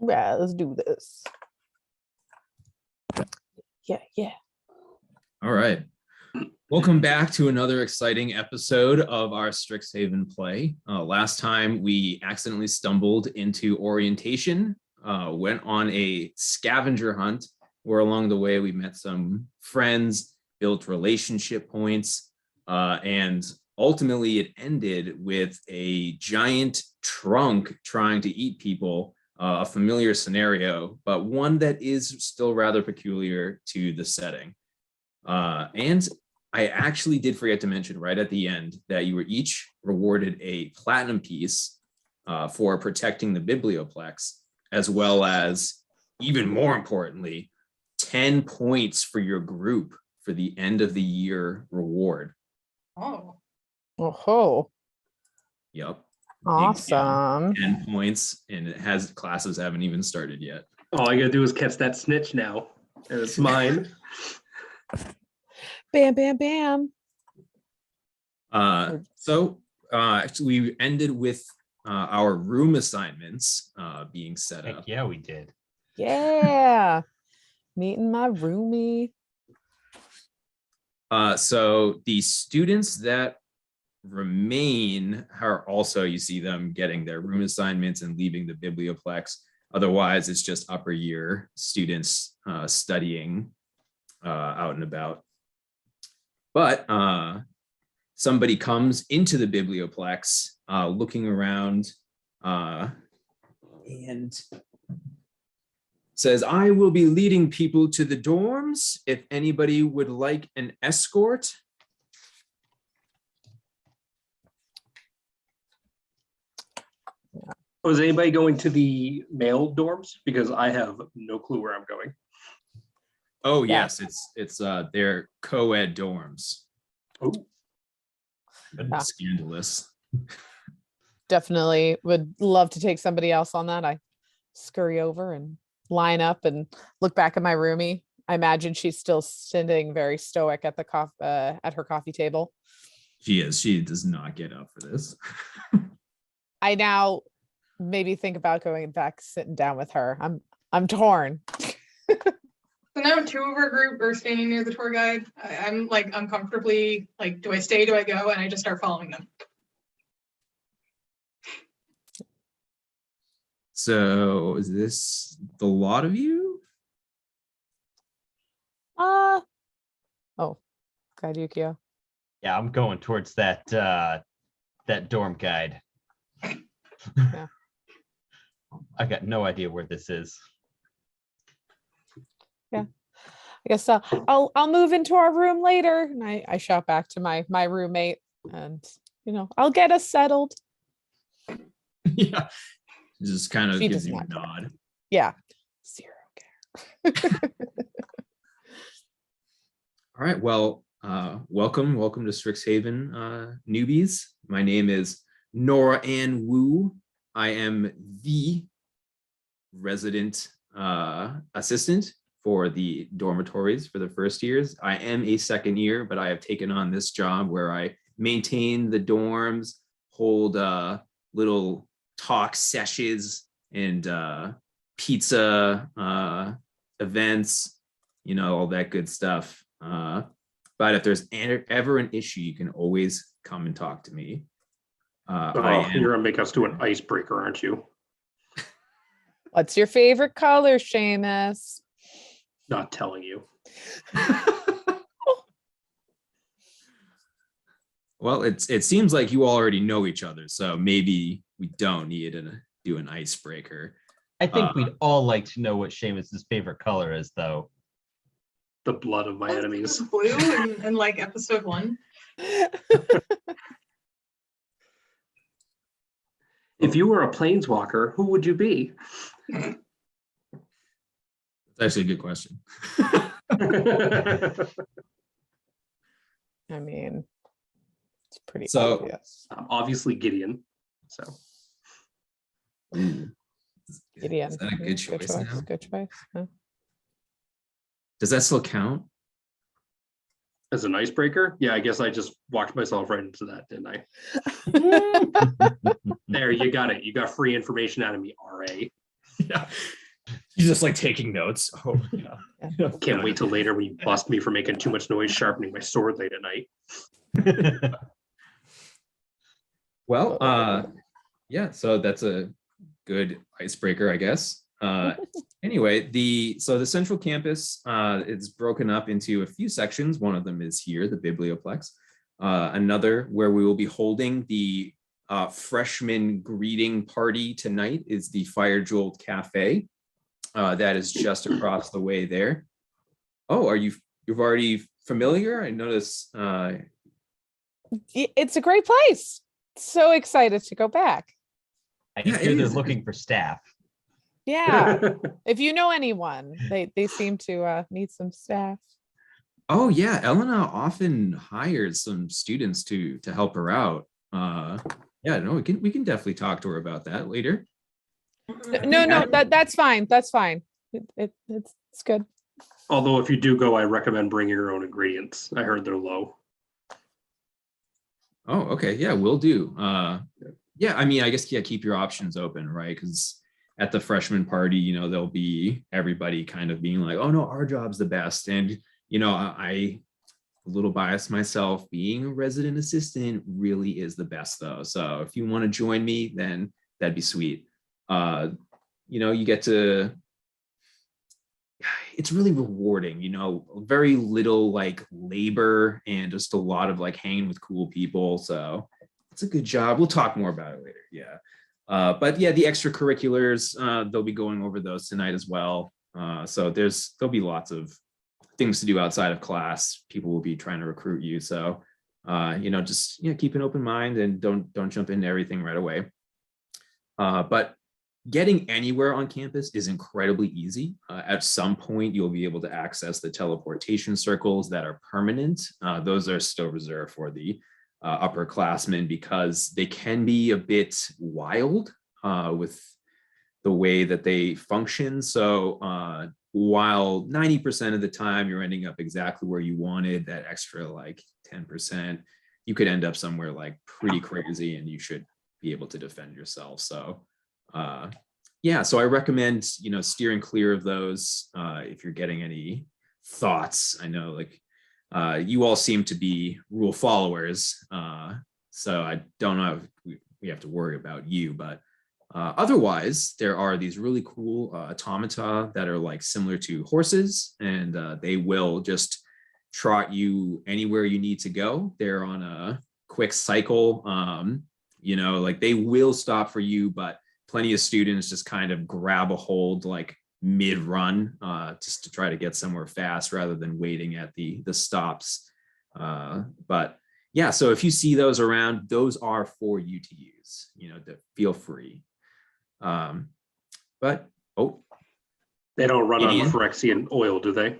Yeah, let's do this. Yeah. All right. Welcome back to another exciting episode of our Strixhaven play. Last time we accidentally stumbled into orientation, went on a scavenger hunt, where along the way we met some friends, built relationship points, and ultimately it ended with a giant trunk trying to eat people. A familiar scenario, but one that is still rather peculiar to the setting. And I actually did forget to mention right at the end that you were each rewarded a platinum piece for protecting the biblioplex, as well as, even more importantly, 10 points for your group for the end of the year reward. Oh. Yep. Awesome. 10 points, and it has classes haven't even started yet. All I gotta do is catch that snitch now, and it's mine. Bam. So actually we ended with our room assignments being set up. Yeah, we did. Yeah. Meeting my roomie. So the students that remain are also, you see them getting their room assignments and leaving the biblioplex. Otherwise, it's just upper year students studying out and about. But somebody comes into the biblioplex looking around and says, I will be leading people to the dorms if anybody would like an escort. Was anybody going to the male dorms? Because I have no clue where I'm going. Oh Yeah. yes, it's their co-ed dorms. Oh, Yeah. Scandalous. Definitely would love to take somebody else on that. I scurry over and line up and look back at my roomie. I imagine she's still sitting very stoic at the at her coffee table. She is. She does not get up for this. I now maybe think about going back, sitting down with her. I'm torn. So now two of our group are standing near the tour guide. I'm like uncomfortably like, do I stay? Do I go? And I just start following them. So is this the lot of you? Oh, God, Yukio. Yeah, I'm going towards that dorm guide. Yeah. I got no idea where this is. I guess I'll move into our room later. And I shout back to my roommate, and I'll get us settled. Yeah. Just kind of She gives does you a not care. nod. Yeah. Zero care. All right. Well, welcome to Strixhaven, newbies. My name is Nora Ann Wu. I am the resident assistant for the dormitories for the first years. I am a second year, but I have taken on this job where I maintain the dorms, hold little talk sessions and pizza events, all that good stuff. But if there's ever an issue, you can always come and talk to me. you're gonna make us do an icebreaker, aren't you? What's your favorite color, Seamus? Not telling you. Well, it seems like you all already know each other, so maybe we don't need to do an icebreaker. I think we'd all like to know what Seamus's favorite color is, though. The blood of my enemies. Blue in like episode 1. If you were a planeswalker, who would you be? That's actually a good question. I mean, it's pretty So- obvious. Obviously Gideon. So Ooh. Gideon. Is that a good choice now? Good choice. Huh? Does that still count? as an icebreaker, yeah, I guess I just walked myself right into that, didn't I? There, you got it. You got free information out of me, RA. Yeah. He's just like taking notes. Oh, yeah. Can't wait till later when you bust me for making too much noise sharpening my sword late at night. Well, yeah, so that's a good icebreaker, I guess. Anyway, the central campus is broken up into a few sections. One of them is here, the Biblioplex. Another where we will be holding the freshman greeting party tonight is the Fire Jolt Cafe. That is just across the way there. Oh, you're already familiar? I notice. It's a great place. So excited to go back. I Yeah, hear it they're is. looking for staff. Yeah. If you know anyone, they seem to need some staff. Oh yeah, Elena often hires some students to help her out. Yeah, no, we can definitely talk to her about that later. No, that's fine. That's fine. It's good. Although if you do go, I recommend bringing your own ingredients. I heard they're low. Oh, okay, yeah, will do. Yeah, I mean, I guess keep your options open, right? Because at the freshman party, there'll be everybody kind of being like, "Oh no, our job's the best," and I a little biased myself. Being a resident assistant really is the best, though. So if you want to join me, then that'd be sweet. You get to. It's really rewarding, very little like labor and just a lot of like hanging with cool people. So it's a good job. We'll talk more about it later. Yeah. But yeah, the extracurriculars, they'll be going over those tonight as well. So there'll be lots of things to do outside of class. People will be trying to recruit you. So, just keep an open mind and don't jump into everything right away. But getting anywhere on campus is incredibly easy. At some point, you'll be able to access the teleportation circles that are permanent. Those are still reserved for the upperclassmen because they can be a bit wild with the way that they function. So while 90% of the time you're ending up exactly where you wanted, that extra like 10%, you could end up somewhere like pretty crazy and you should be able to defend yourself. So yeah, so I recommend, steering clear of those if you're getting any thoughts. I know like you all seem to be rule followers, so I don't know if we have to worry about you, but otherwise there are these really cool automata that are like similar to horses, and they will just trot you anywhere you need to go. They're on a quick cycle, like they will stop for you, but plenty of students just kind of grab a hold like mid-run just to try to get somewhere fast rather than waiting at the stops. But yeah, so if you see those around, those are for you to use, to feel free. But They don't run Ian? on Phyrexian oil, do they?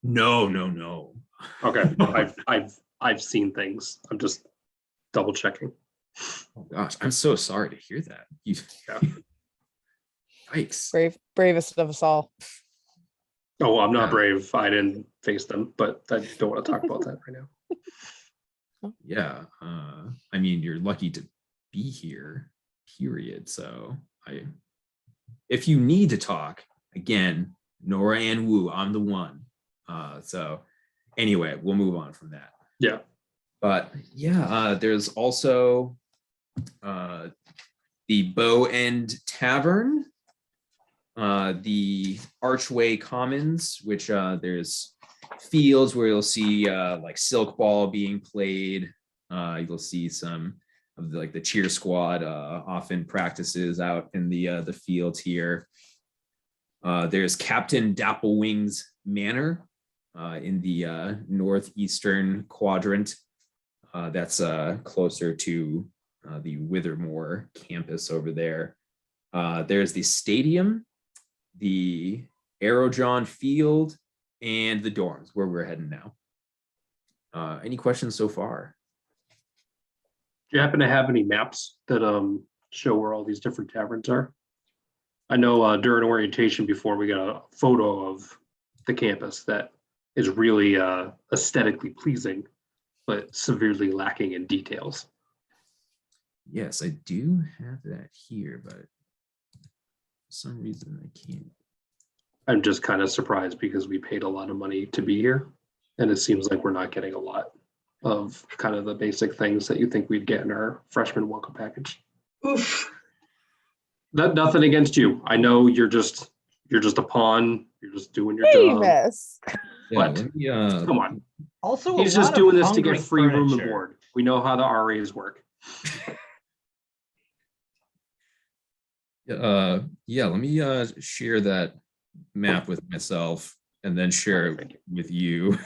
No. Okay, I've seen things. I'm just double checking. Oh gosh, I'm so sorry to hear that. Yikes. Bravest of us all. Oh, I'm not Yeah. brave. I didn't face them, but I don't want to talk about that right now. Yeah, I mean, you're lucky to be here, period. So if you need to talk, again, Nora and Wu, I'm the one. So anyway, we'll move on from that. Yeah. But yeah, there's also the Bow End Tavern, the Archway Commons, which there's fields where you'll see like silk ball being played. You'll see some of the cheer squad often practices out in the fields here. There's Captain Dapplewing's Manor in the northeastern quadrant. That's closer to the Withermore campus over there. There's the stadium, the Aerojon Field, and the dorms where we're heading now. Any questions so far? Do you happen to have any maps that show where all these different taverns are? I know during orientation before we got a photo of the campus that is really aesthetically pleasing, but severely lacking in details. Yes, I do have that here, but some reason I can't. I'm just kind of surprised because we paid a lot of money to be here. And it seems like we're not getting a lot of kind of the basic things that you think we'd get in our freshman welcome package. Oof. Nothing against you. I know you're just a pawn. You're just doing your job. Seamus. Yeah, What? let me, Come on. Also, He's a just lot doing of this to get hungry free room and furniture. board. We know how the RAs work. Yeah, let me share that map with myself and then share it Thank you. with you.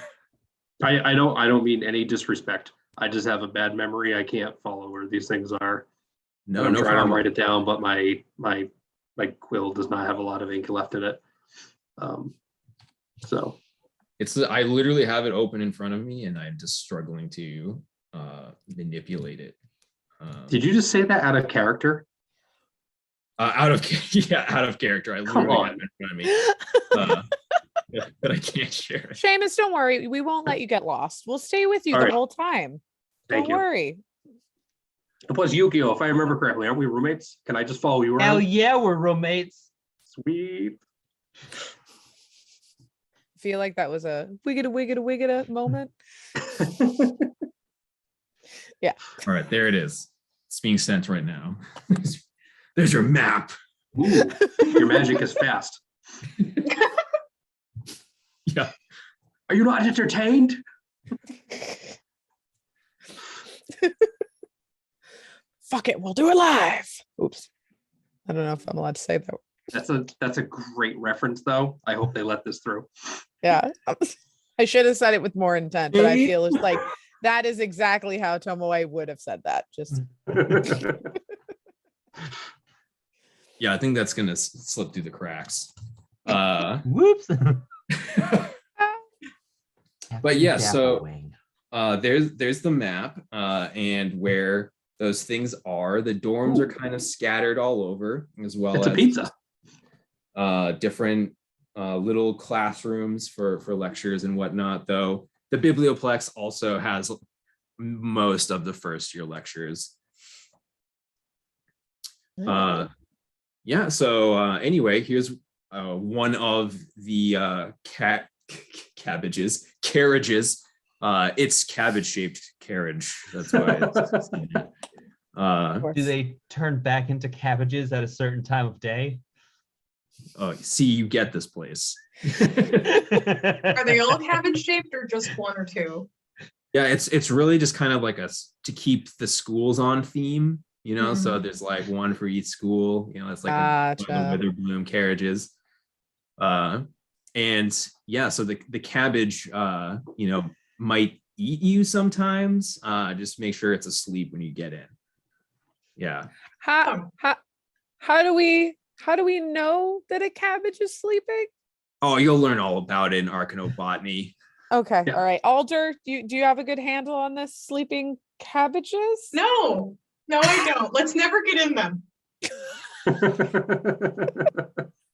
I don't mean any disrespect. I just have a bad memory. I can't follow where these things are. No, I'm no trying problem. to write it down, but my quill does not have a lot of ink left in it. So I literally have it open in front of me and I'm just struggling to manipulate it. did you just say that out of character? Out of character. I Come literally on. have it in front of me. But I can't share it. Seamus, don't worry. We won't let you get lost. We'll stay with you All the right. whole time. Thank Don't you. worry. Plus Yukio, if I remember correctly, aren't we roommates? Can I just follow you Hell around? yeah, we're roommates. Sweet. Feel like that was a wiggita moment. All right, there it is. It's being sent right now. There's your map. Ooh, your magic is fast. Yeah. Are you not entertained? Fuck it, we'll do it live. Oops. I don't know if I'm allowed to say that. That's a great reference, though. I hope they let this through. Yeah. I should have said it with more intent, but I feel it's like that is exactly how Tomoe would have said that. Just Yeah, I think that's gonna slip through the cracks. Whoops. But yeah, so there's the map, and where those things are. The dorms are kind of scattered all over, as well It's a as pizza. different little classrooms for lectures and whatnot. Though the biblioplex also has most of the first year lectures. Yeah. So anyway, here's one of the carriages. It's cabbage shaped carriage. That's why. Do they turn back into cabbages at a certain time of day? Oh, see, you get this place. Are they all cabbage shaped or just one or two? Yeah, it's really just kind of like to keep the schools on theme, you know. So there's like one for each school, you know. It's like Gotcha. the Witherbloom carriages, and yeah. So the cabbage, you know, might eat you sometimes. Just make sure it's asleep when you get in. Yeah. How do we know that a cabbage is sleeping? Oh, you'll learn all about it in Arcanobotany. Okay. Yeah. All right. Alder, do you have a good handle on this sleeping cabbages? No, I don't. Let's never get in them.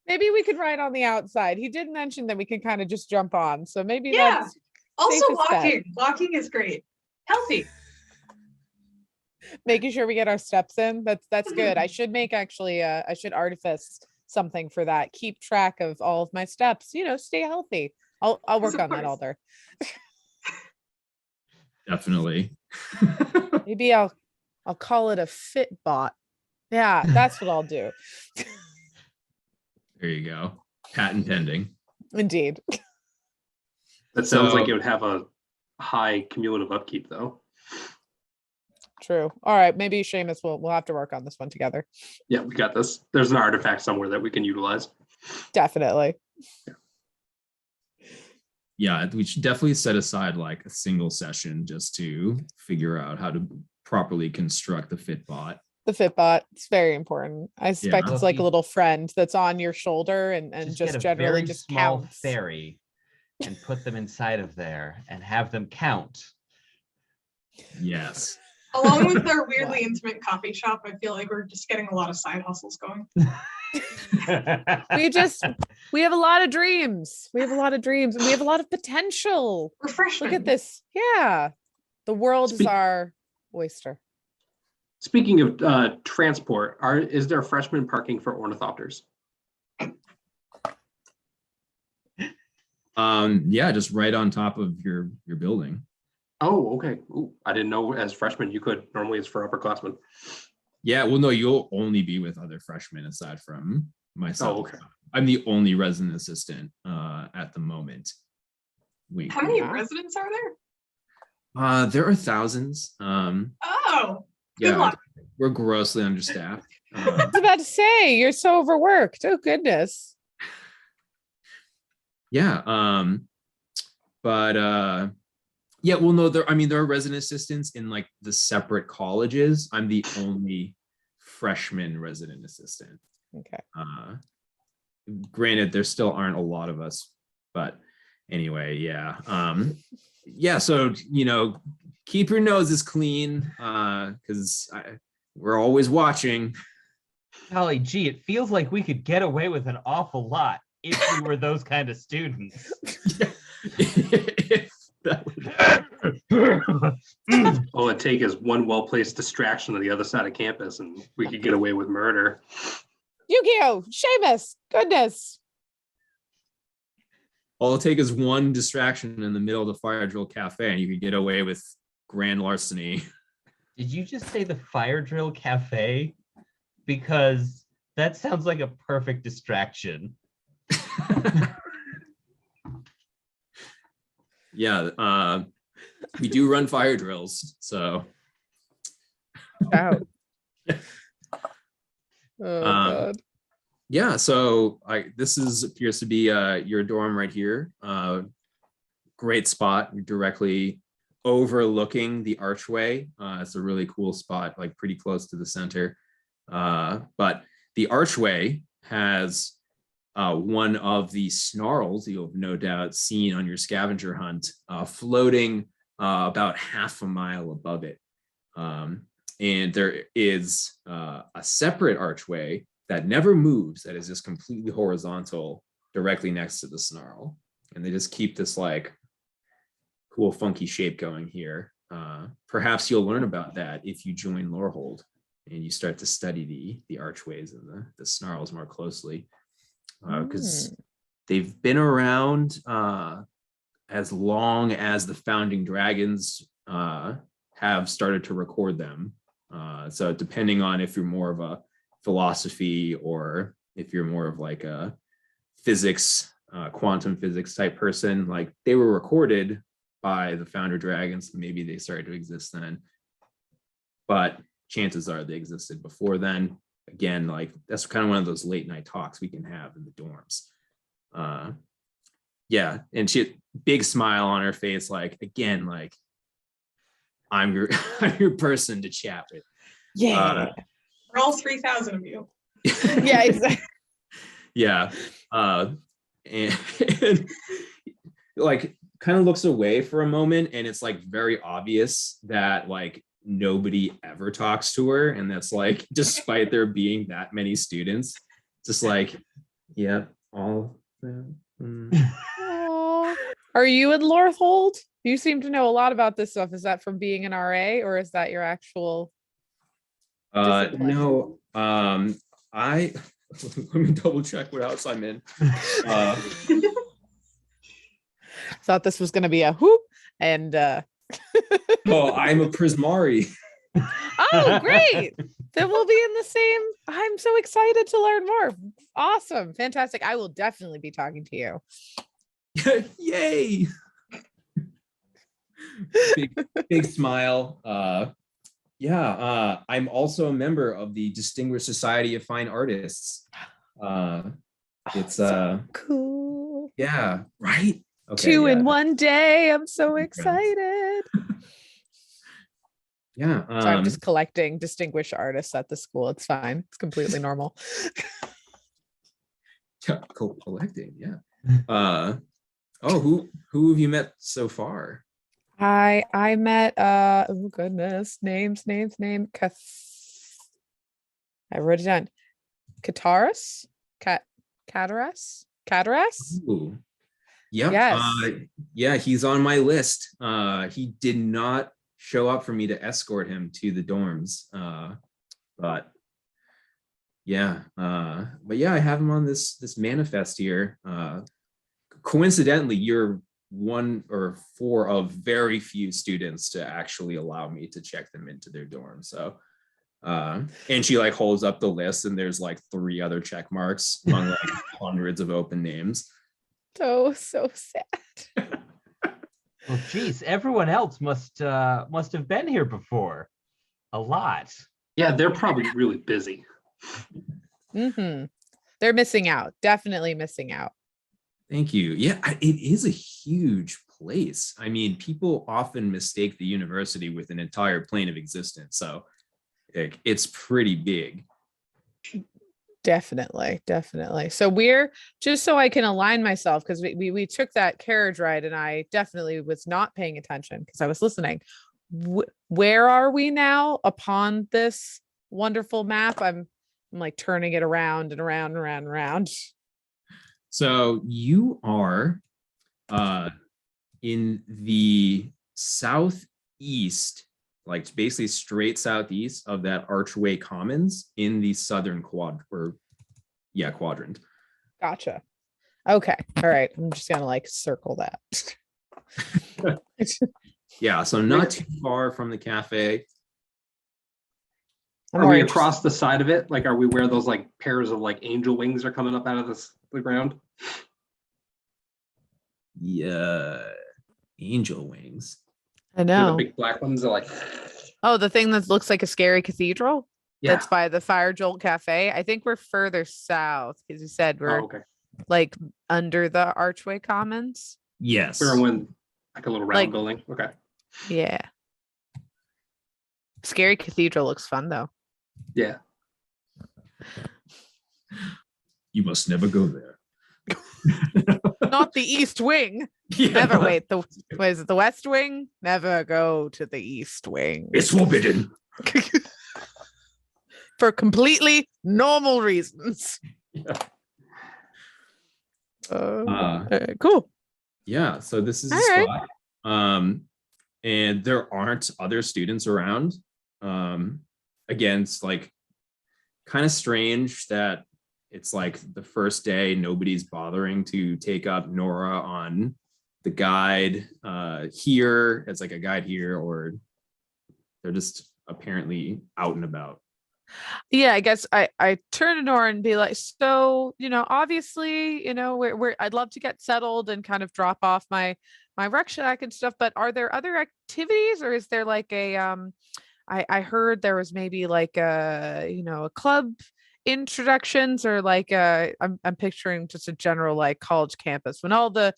Maybe we could ride on the outside. He did mention that we could kind of just jump on. So maybe Yeah. that's Also safest bet. walking. Walking is great. Healthy. Making sure we get our steps in. That's good. I should make actually I should artifice something for that. Keep track of all of my steps, you know, stay healthy. I'll work Of on that, course. Alder. Definitely. Maybe I'll call it a Fitbot. Yeah, that's what I'll do. There you go. Patent pending. Indeed. That sounds So- like it would have a high cumulative upkeep, though. True. All right, maybe Seamus we'll have to work on this one together. Yeah, we got this. There's an artifact somewhere that we can utilize. Definitely. Yeah, we should definitely set aside like a single session just to figure out how to properly construct the Fitbot. The Fitbot, it's very important. I suspect Yeah. it's like a little friend that's on your shoulder and just get a generally very just small counts. fairy and put them inside of there and have them count. Yes. Along with our weirdly intimate coffee shop, I feel like we're just getting a lot of side hustles going. We have a lot of dreams. We have a lot of dreams and we have a lot of potential. Refreshment. Look at this. Yeah. The world is our oyster. Speaking of transport, is there freshman parking for ornithopters? Yeah, just right on top of your building. Oh, okay. Ooh, I didn't know as freshmen you could. Normally it's for upperclassmen. Yeah, well, no, you'll only be with other freshmen aside from myself. Oh, okay. I'm the only resident assistant at the moment. How many Wow. residents are there? There are thousands. Oh, good Yeah, luck. we're grossly understaffed. I was about to say, you're so overworked. Oh, goodness. Yeah, but yeah, well, no, there are resident assistants in like the separate colleges. I'm the only freshman resident assistant. Okay. Granted, there still aren't a lot of us, but anyway, yeah. Yeah, so keep your noses clean, because we're always watching. Golly gee, it feels like we could get away with an awful lot if we were those kind of students. All it take is one well-placed distraction on the other side of campus and we could get away with murder. Yukio, Seamus, goodness. All it take is one distraction in the middle of the fire drill cafe and you could get away with grand larceny. Did you just say the fire drill cafe? Because that sounds like a perfect distraction. Yeah, we do run fire drills, so. Out. Oh, God. Yeah, so this appears to be your dorm right here. Great spot. You're directly overlooking the archway. It's a really cool spot, like pretty close to the center. But the archway has one of the snarls you'll have no doubt seen on your scavenger hunt floating about half a mile above it. And there is a separate archway that never moves, that is just completely horizontal directly next to the snarl. And they just keep this like cool funky shape going here. Perhaps you'll learn about that if you join Lorehold and you start to study the archways and the snarls more closely, because they've been around as long as the founding dragons have started to record them. So depending on if you're more of a philosophy or if you're more of like a physics, quantum physics type person, like they were recorded by the founder dragons. Maybe they started to exist then, but chances are they existed before then. Again, like that's kind of one of those late night talks we can have in the dorms. Yeah, and she big smile on her face, like again, like I'm your person to chat with. Yeah. For all 3,000 of you. Yeah, exactly. Yeah. And like kind of looks away for a moment, and it's like very obvious that like nobody ever talks to her, and that's like despite there being that many students, just like, yeah, all Aw. Are you in Lorehold? You seem to know a lot about this stuff. Is that from being an RA, or is that your actual discipline? No, I let me double check what house I'm in. Thought this was going to be a whoop and Oh, I'm a Prismari. oh, great. Then we'll be in the same. I'm so excited to learn more. Awesome. Fantastic. I will definitely be talking to you. Yay. Big smile. Yeah, I'm also a member of the Distinguished Society of Fine Artists. It's so cool. Yeah, right. Okay, Two yeah. in one day. I'm so excited. Yeah. So I'm just collecting distinguished artists at the school. It's fine. It's completely normal. Collecting, yeah. Oh, who have you met so far? I met oh goodness, names. I wrote it down. Cataras? Cataras? Ooh. Yep. Yes. Yeah, he's on my list. He did not show up for me to escort him to the dorms. But yeah, I have him on this manifest here. coincidentally, you're one or four of very few students to actually allow me to check them into their dorm. So, and she like holds up the list, and there's like 3 other check marks among like hundreds of open names. So sad. Well, geez, everyone else must have been here before. A lot. Yeah, they're probably really busy. They're missing out. Definitely missing out. Thank you. Yeah, it is a huge place. I mean, people often mistake the university with an entire plane of existence. So it's pretty big. Definitely. So we're just so I can align myself, because we took that carriage ride and I definitely was not paying attention because I was listening. Where are we now upon this wonderful map? I'm like turning it around and around and around and around. So you are in the southeast, like basically straight southeast of that Archway Commons in the southern quadrant. Gotcha. Okay. All right. I'm just gonna like circle that. Yeah, so not too far from the cafe. I'm Are more we interested- across the side of it? Like, are we where those like pairs of like angel wings are coming up out of the ground? Yeah, angel wings. I You know. the big black ones are like. Oh, the thing that looks like a scary cathedral? Yeah. That's by the Fire Jolt Cafe. I think we're further south because you said we're Oh, okay. like under the Archway Commons. Yes. We're in like a little round Like- building. Okay. Yeah. Scary cathedral looks fun though. Yeah. You must never go there. Not the East Wing. Yeah. Never wait. What is it? The West Wing? Never go to the East Wing. It's forbidden. For completely normal reasons. Yeah. Cool. Yeah, so this is All the right. spot. And there aren't other students around. Again, it's like kind of strange that it's like the first day nobody's bothering to take up Nora on the guide here. It's like a guide here, or they're just apparently out and about. Yeah, I guess I turn to Nora and be like, so, obviously, we're I'd love to get settled and kind of drop off my rucksack and stuff, but are there other activities, or is there like a I heard there was maybe like a club introductions, or like I'm picturing just a general like college campus when all the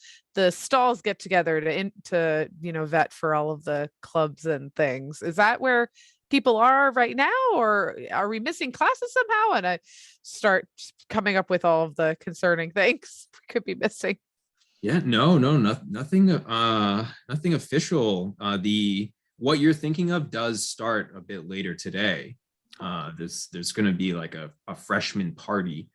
stalls get together to vet for all of the clubs and things. Is that where people are right now, or are we missing classes somehow? And I start coming up with all of the concerning things we could be missing. Yeah, nothing official. What you're thinking of does start a bit later today. There's going to be like a freshman party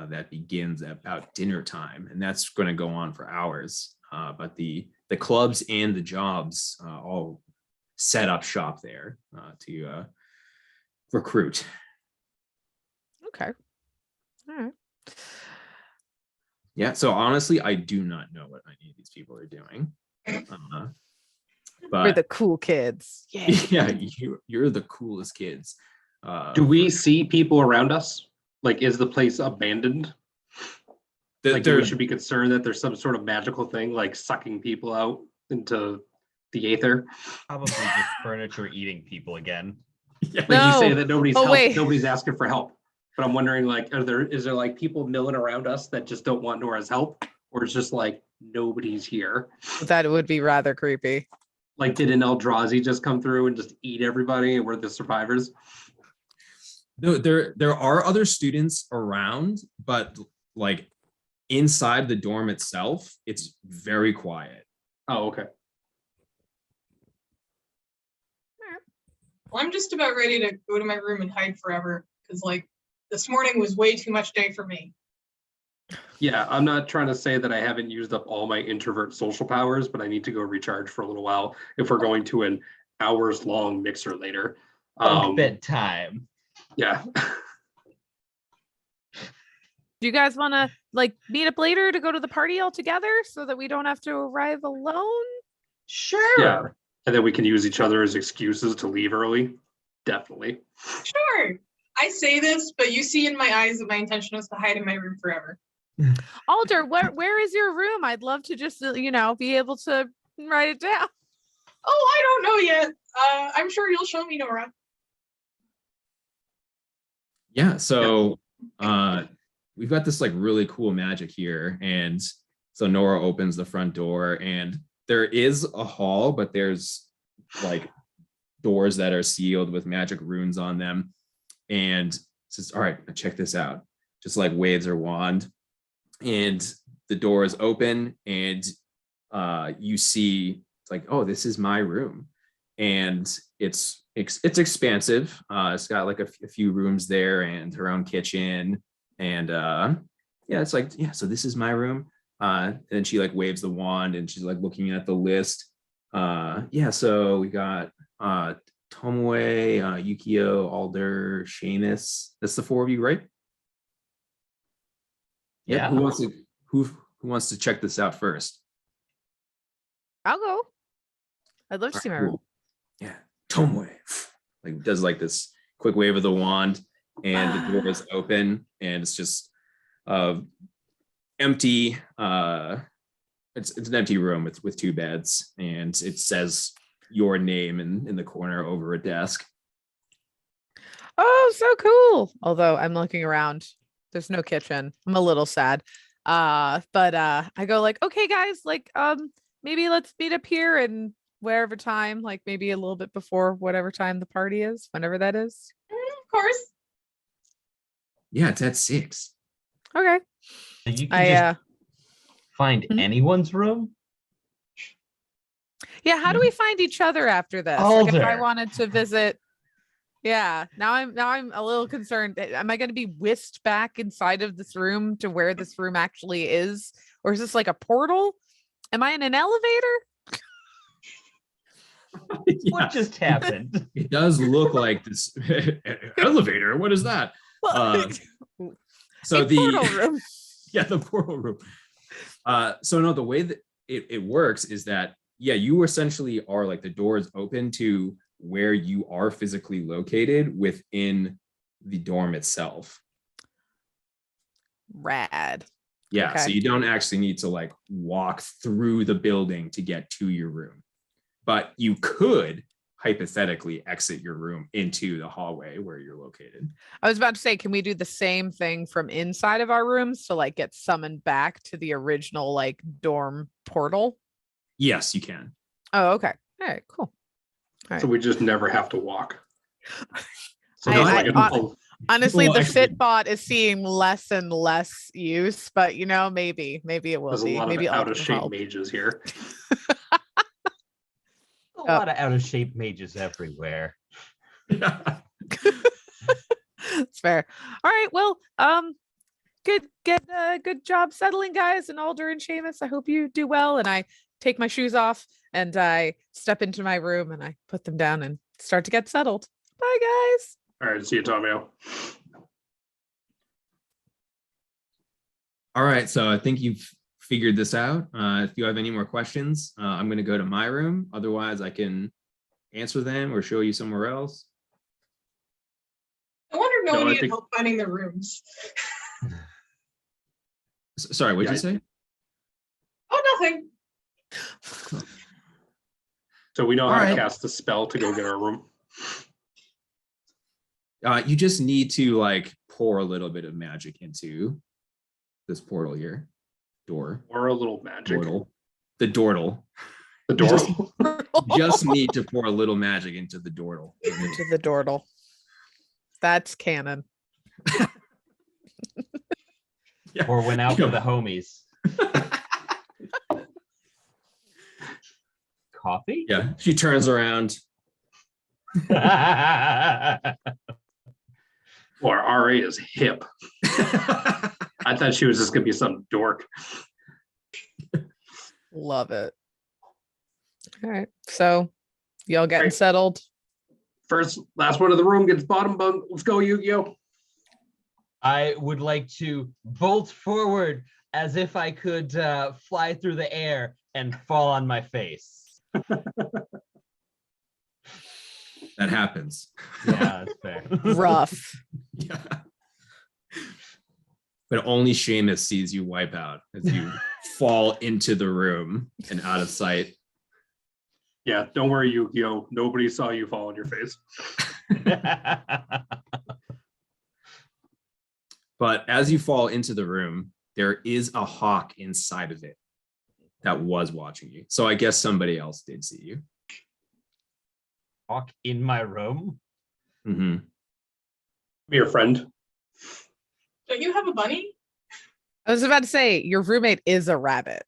that begins at about dinner time, and that's going to go on for hours. But the clubs and the jobs all set up shop there to recruit. Okay. All right. Yeah, so honestly, I do not know what any of these people are doing. But We're the cool kids. Yeah. yeah, you're the coolest kids. Do we see people around us? Like, is the place abandoned? Like, we should be concerned that there's some sort of magical thing like sucking people out into the aether. Probably just furniture eating people again. Yeah. Like you say No. that nobody's Oh, wait. nobody's asking for help. But I'm wondering, like, is there like people milling around us that just don't want Nora's help, or it's just like nobody's here? That would be rather creepy. Like, did an Eldrazi just come through and just eat everybody, and we're the survivors? No, there are other students around, but like inside the dorm itself, it's very quiet. Oh, okay. Well, I'm just about ready to go to my room and hide forever because, like, this morning was way too much day for me. Yeah, I'm not trying to say that I haven't used up all my introvert social powers, but I need to go recharge for a little while if we're going to an hours-long mixer later. Bedtime. Yeah. Do you guys want to like meet up later to go to the party all together so that we don't have to arrive alone? Sure. Yeah. And then we can use each other as excuses to leave early. Definitely. Sure. I say this, but you see in my eyes that my intention is to hide in my room forever. Alder, where is your room? I'd love to just, be able to write it down. Oh, I don't know yet. I'm sure you'll show me, Nora. Yeah, so we've got this like really cool magic here, and so Nora opens the front door, and there is a hall, but there's like doors that are sealed with magic runes on them, and says, "All right, check this out." Just like waves her wand, and the doors open, and you see it's like, "Oh, this is my room," and it's expansive. It's got like a few rooms there and her own kitchen, and it's like, yeah, so this is my room. And then she like waves the wand and she's like looking at the list. So we got Tomoe, Yukio, Alder, Seamus. That's the four of you, right? Yeah. Who wants to check this out first? I'll go. I'd love to see my room. Cool. Yeah, Tomoe like does like this quick wave of the wand, and the door is open, and it's just empty. It's an empty room with two beds, and it says your name in the corner over a desk. Oh, so cool. Although I'm looking around, there's no kitchen. I'm a little sad. But I go like, okay, guys, like maybe let's meet up here and wherever time, like maybe a little bit before whatever time the party is, whenever that is. Of course. Yeah, it's at 6. Okay. So you can just find Mhm. anyone's room. Yeah, how do we find each other after this? Like if I Alder. wanted to visit. Yeah, now I'm a little concerned. Am I going to be whisked back inside of this room to where this room actually is? Or is this like a portal? Am I in an elevator? What just happened? It does look like this elevator. What is that? Well, So a portal room. Yeah, the portal room. So no, the way that it works is that, yeah, you essentially are like the door is open to where you are physically located within the dorm itself. Rad. Yeah, so Okay. you don't actually need to like walk through the building to get to your room, but you could hypothetically exit your room into the hallway where you're located. I was about to say, can we do the same thing from inside of our rooms to like get summoned back to the original like dorm portal? Yes, you can. Oh, okay. All right, cool. All So right. we just never have to walk. So I- it's I- like Honestly, Well, the actually- Fitbot is seeing less and less use, but maybe it will there's a be. lot Maybe of out Alder of will shape help. mages here. A lot of out of shape mages everywhere. It's fair. All right. Well, good job settling, guys, and Alder and Seamus. I hope you do well. And I take my shoes off and I step into my room and I put them down and start to get settled. Bye, guys. All right, see you, Tomoe. All right, so I think you've figured this out. If you have any more questions, I'm going to go to my room. Otherwise, I can answer them or show you somewhere else. I wonder if no No, one I needed think- help finding the rooms. Sorry, what'd you say? Oh, nothing. So we know All how right. to cast the spell to go get our room. You just need to like pour a little bit of magic into this portal here. Door. Or a little magic. Dordle. The dordle. The door. You just need to pour a little magic into the dordle. Into the dordle. That's canon. Yeah. Or went out for the homies. Coffee? Yeah, she turns around. Or RA is hip. I thought she was just gonna be some dork. Love it. All right. So y'all getting Right. settled? Last one of the room gets bottom bunk. Let's go, Yu-Gi-Oh. I would like to bolt forward as if I could fly through the air and fall on my face. That happens. Yeah, that's fair. Rough. Yeah. But only Seamus sees you wipe out as you fall into the room and out of sight. Yeah, don't worry, Yukio. Nobody saw you fall on your face. But as you fall into the room, there is a hawk inside of it that was watching you. So I guess somebody else did see you. Walk in my room. Mm-hmm. Be your friend. Don't you have a bunny? I was about to say, your roommate is a rabbit.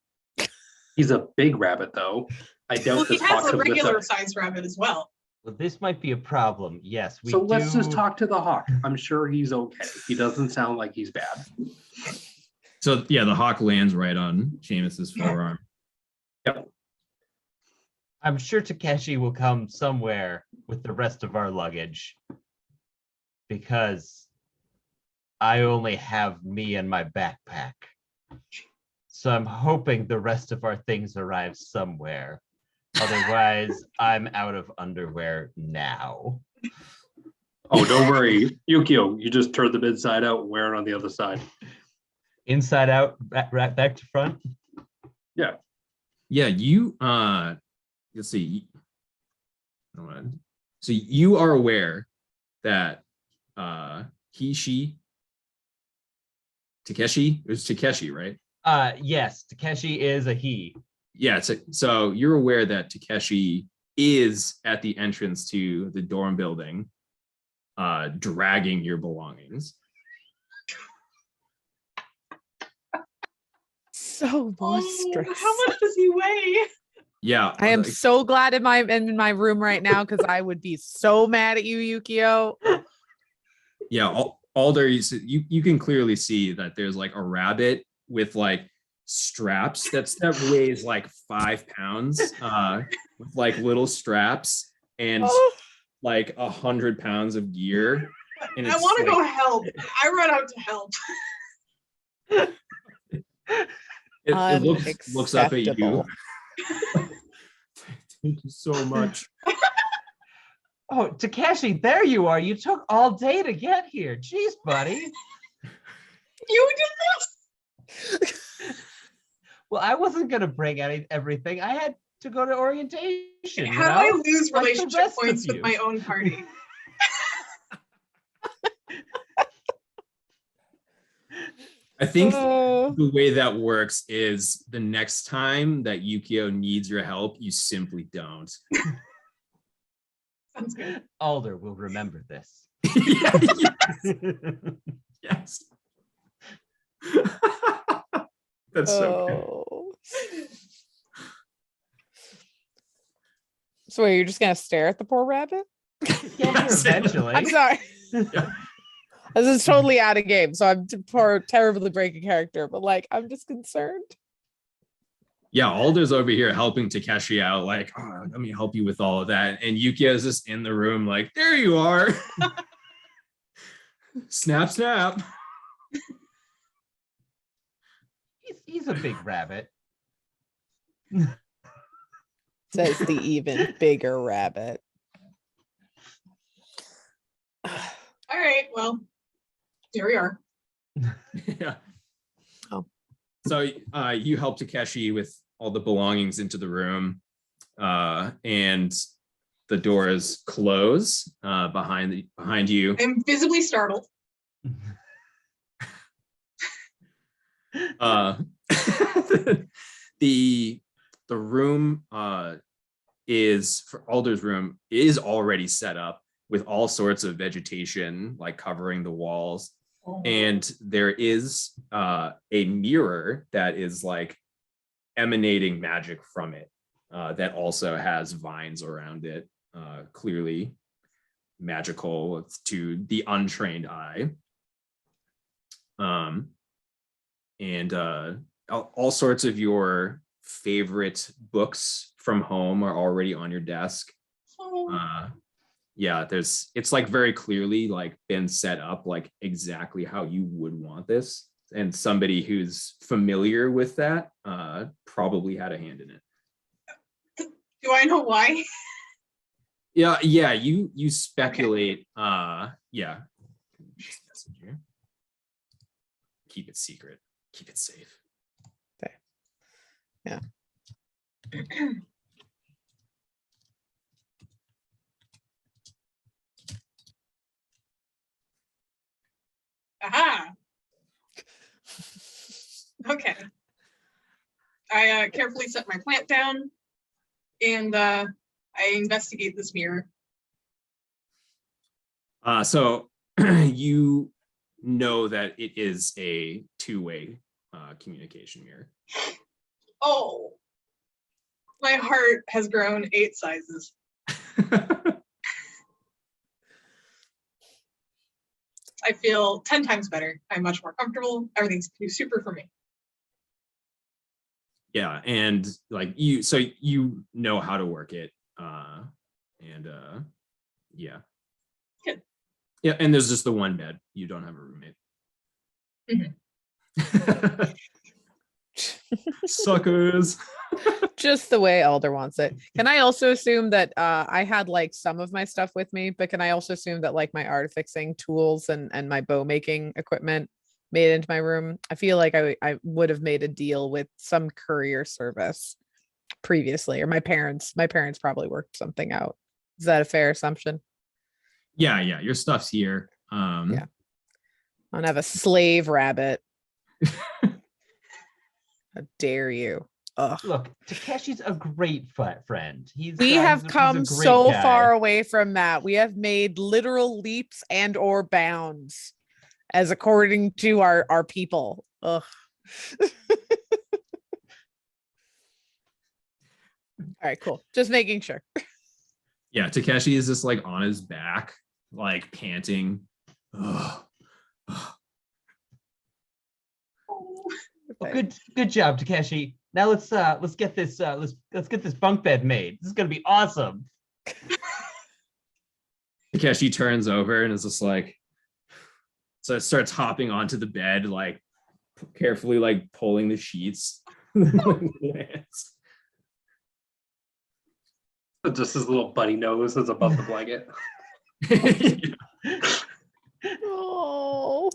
He's a big rabbit, though. I doubt Well, he this has hawk a could lift regular up. sized rabbit as well. Well, this might be a problem. Yes, we So do. let's just talk to the hawk. I'm sure he's okay. He doesn't sound like he's bad. So yeah, the hawk lands right on Seamus's forearm. I'm sure Takeshi will come somewhere with the rest of our luggage because I only have me and my backpack. So I'm hoping the rest of our things arrive somewhere. Otherwise, I'm out of underwear now. Oh, don't worry, Yukio. You just turn them inside out and wear it on the other side. Inside out, back to front. Yeah, you let's see. Hold on. So you are aware that Takeshi, it was Takeshi, right? Yes, Takeshi is a he. Yeah, so you're aware that Takeshi is at the entrance to the dorm building, dragging your belongings. So monstrous. Oh, how much does he weigh? Yeah, I am so glad in my room right now because I would be so mad at you, Yukio. yeah. Alder, you can clearly see that there's like a rabbit with like straps that weighs like 5 pounds, with like little straps and like 100 pounds of gear. And I want to go help. I run out to help. It looks up at you. Unacceptable. Thank you so much. Oh, Takeshi, there you are. You took all day to get here. Jeez, buddy. You did this. Well, I wasn't going to bring everything. I had to go to orientation. How do I lose Like the relationship rest of points with you. my own party? I think Oh. the way that works is the next time that Yukio needs your help, you simply don't. Sounds good. Alder will remember this. Yes. That's so good. So wait, you're just gonna stare at the poor rabbit? Yeah, eventually. I'm sorry. Yeah. This is totally out of game, so I'm terribly breaking character, but like I'm just concerned. Yeah, Alder's over here helping Takeshi out, like, oh, let me help you with all of that. And Yukio's just in the room, like, there you are. Snap, snap. He's a big rabbit. Says the even bigger rabbit. All right, well, here we are. Yeah. Oh. So you help Takeshi with all the belongings into the room, and the doors close behind you. I'm visibly startled. The room is for Alder's room is already set up with all sorts of vegetation like covering the walls, and there is a mirror that is like emanating magic from it, that also has vines around it, clearly magical to the untrained eye. And all sorts of your favorite books from home are already on your desk. Yeah, it's like very clearly like been set up like exactly how you would want this. And somebody who's familiar with that probably had a hand in it. Do I know why? Yeah, you speculate. Yeah. Just message here. Keep it secret. Keep it safe. Okay. Yeah. Aha. Okay. I carefully set my plant down and I investigate this mirror. So you know that it is a two-way communication mirror. Oh, my heart has grown 8 sizes. I feel 10 times better. I'm much more comfortable. Everything's super for me. Yeah, and like you know how to work it. And yeah. Good. Yeah, and there's just the one bed. You don't have a roommate. Mm-hmm. Suckers. Just the way Alder wants it. Can I also assume that I had like some of my stuff with me, but can I also assume that like my artifixing tools and my bow making equipment made it into my room? I feel like I would have made a deal with some courier service previously, or my parents probably worked something out. Is that a fair assumption? Yeah, your stuff's here. Yeah. I don't have a slave rabbit. How dare you? Ugh. Look, Takeshi's a great friend. We have come so far away from that. We have made literal leaps and or bounds, as according to our people. Ugh. All right, cool. Just making sure. Yeah, Takeshi is just like on his back, like panting. Ugh. Well, good job, Takeshi. Now let's get this let's get this bunk bed made. This is gonna be awesome. Takeshi turns over and is just like, so it starts hopping onto the bed, like carefully like pulling the sheets. Just his little bunny nose is above the blanket. Oh.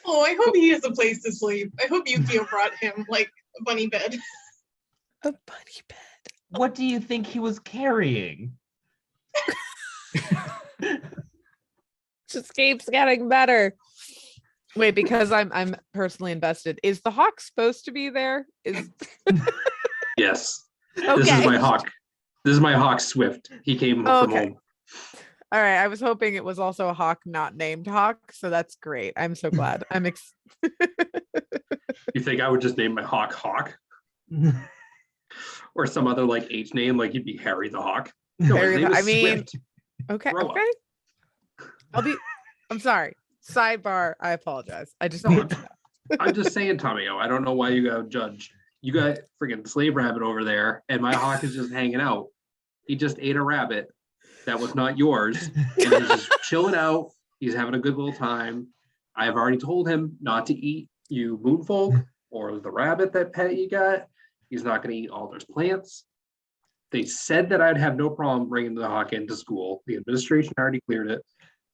Oh, I hope he has a place to sleep. I hope Yukio brought him like a bunny bed. A bunny bed. What do you think he was carrying? Just keeps getting better. Wait, because I'm personally invested. Is the hawk supposed to be there? Is Yes. okay. This is my hawk. This is my hawk Swift. He came from home. All right. I was hoping it was also a hawk not named Hawk, so that's great. I'm so glad. You think I would just name my hawk Hawk? Or some other like H name, like you'd be Harry the Hawk? No, his name is Swift. Okay. Grow up. Okay. I'm sorry. Sidebar. I apologize. I just want to know. I'm just saying, Tomoe, I don't know why you gotta judge. You got freaking slave rabbit over there, and my hawk is just hanging out. He just ate a rabbit that was not yours, and he's just chilling out. He's having a good little time. I've already told him not to eat you moonfolk or the rabbit that pet you got. He's not going to eat Alder's plants. They said that I'd have no problem bringing the hawk into school. The administration already cleared it.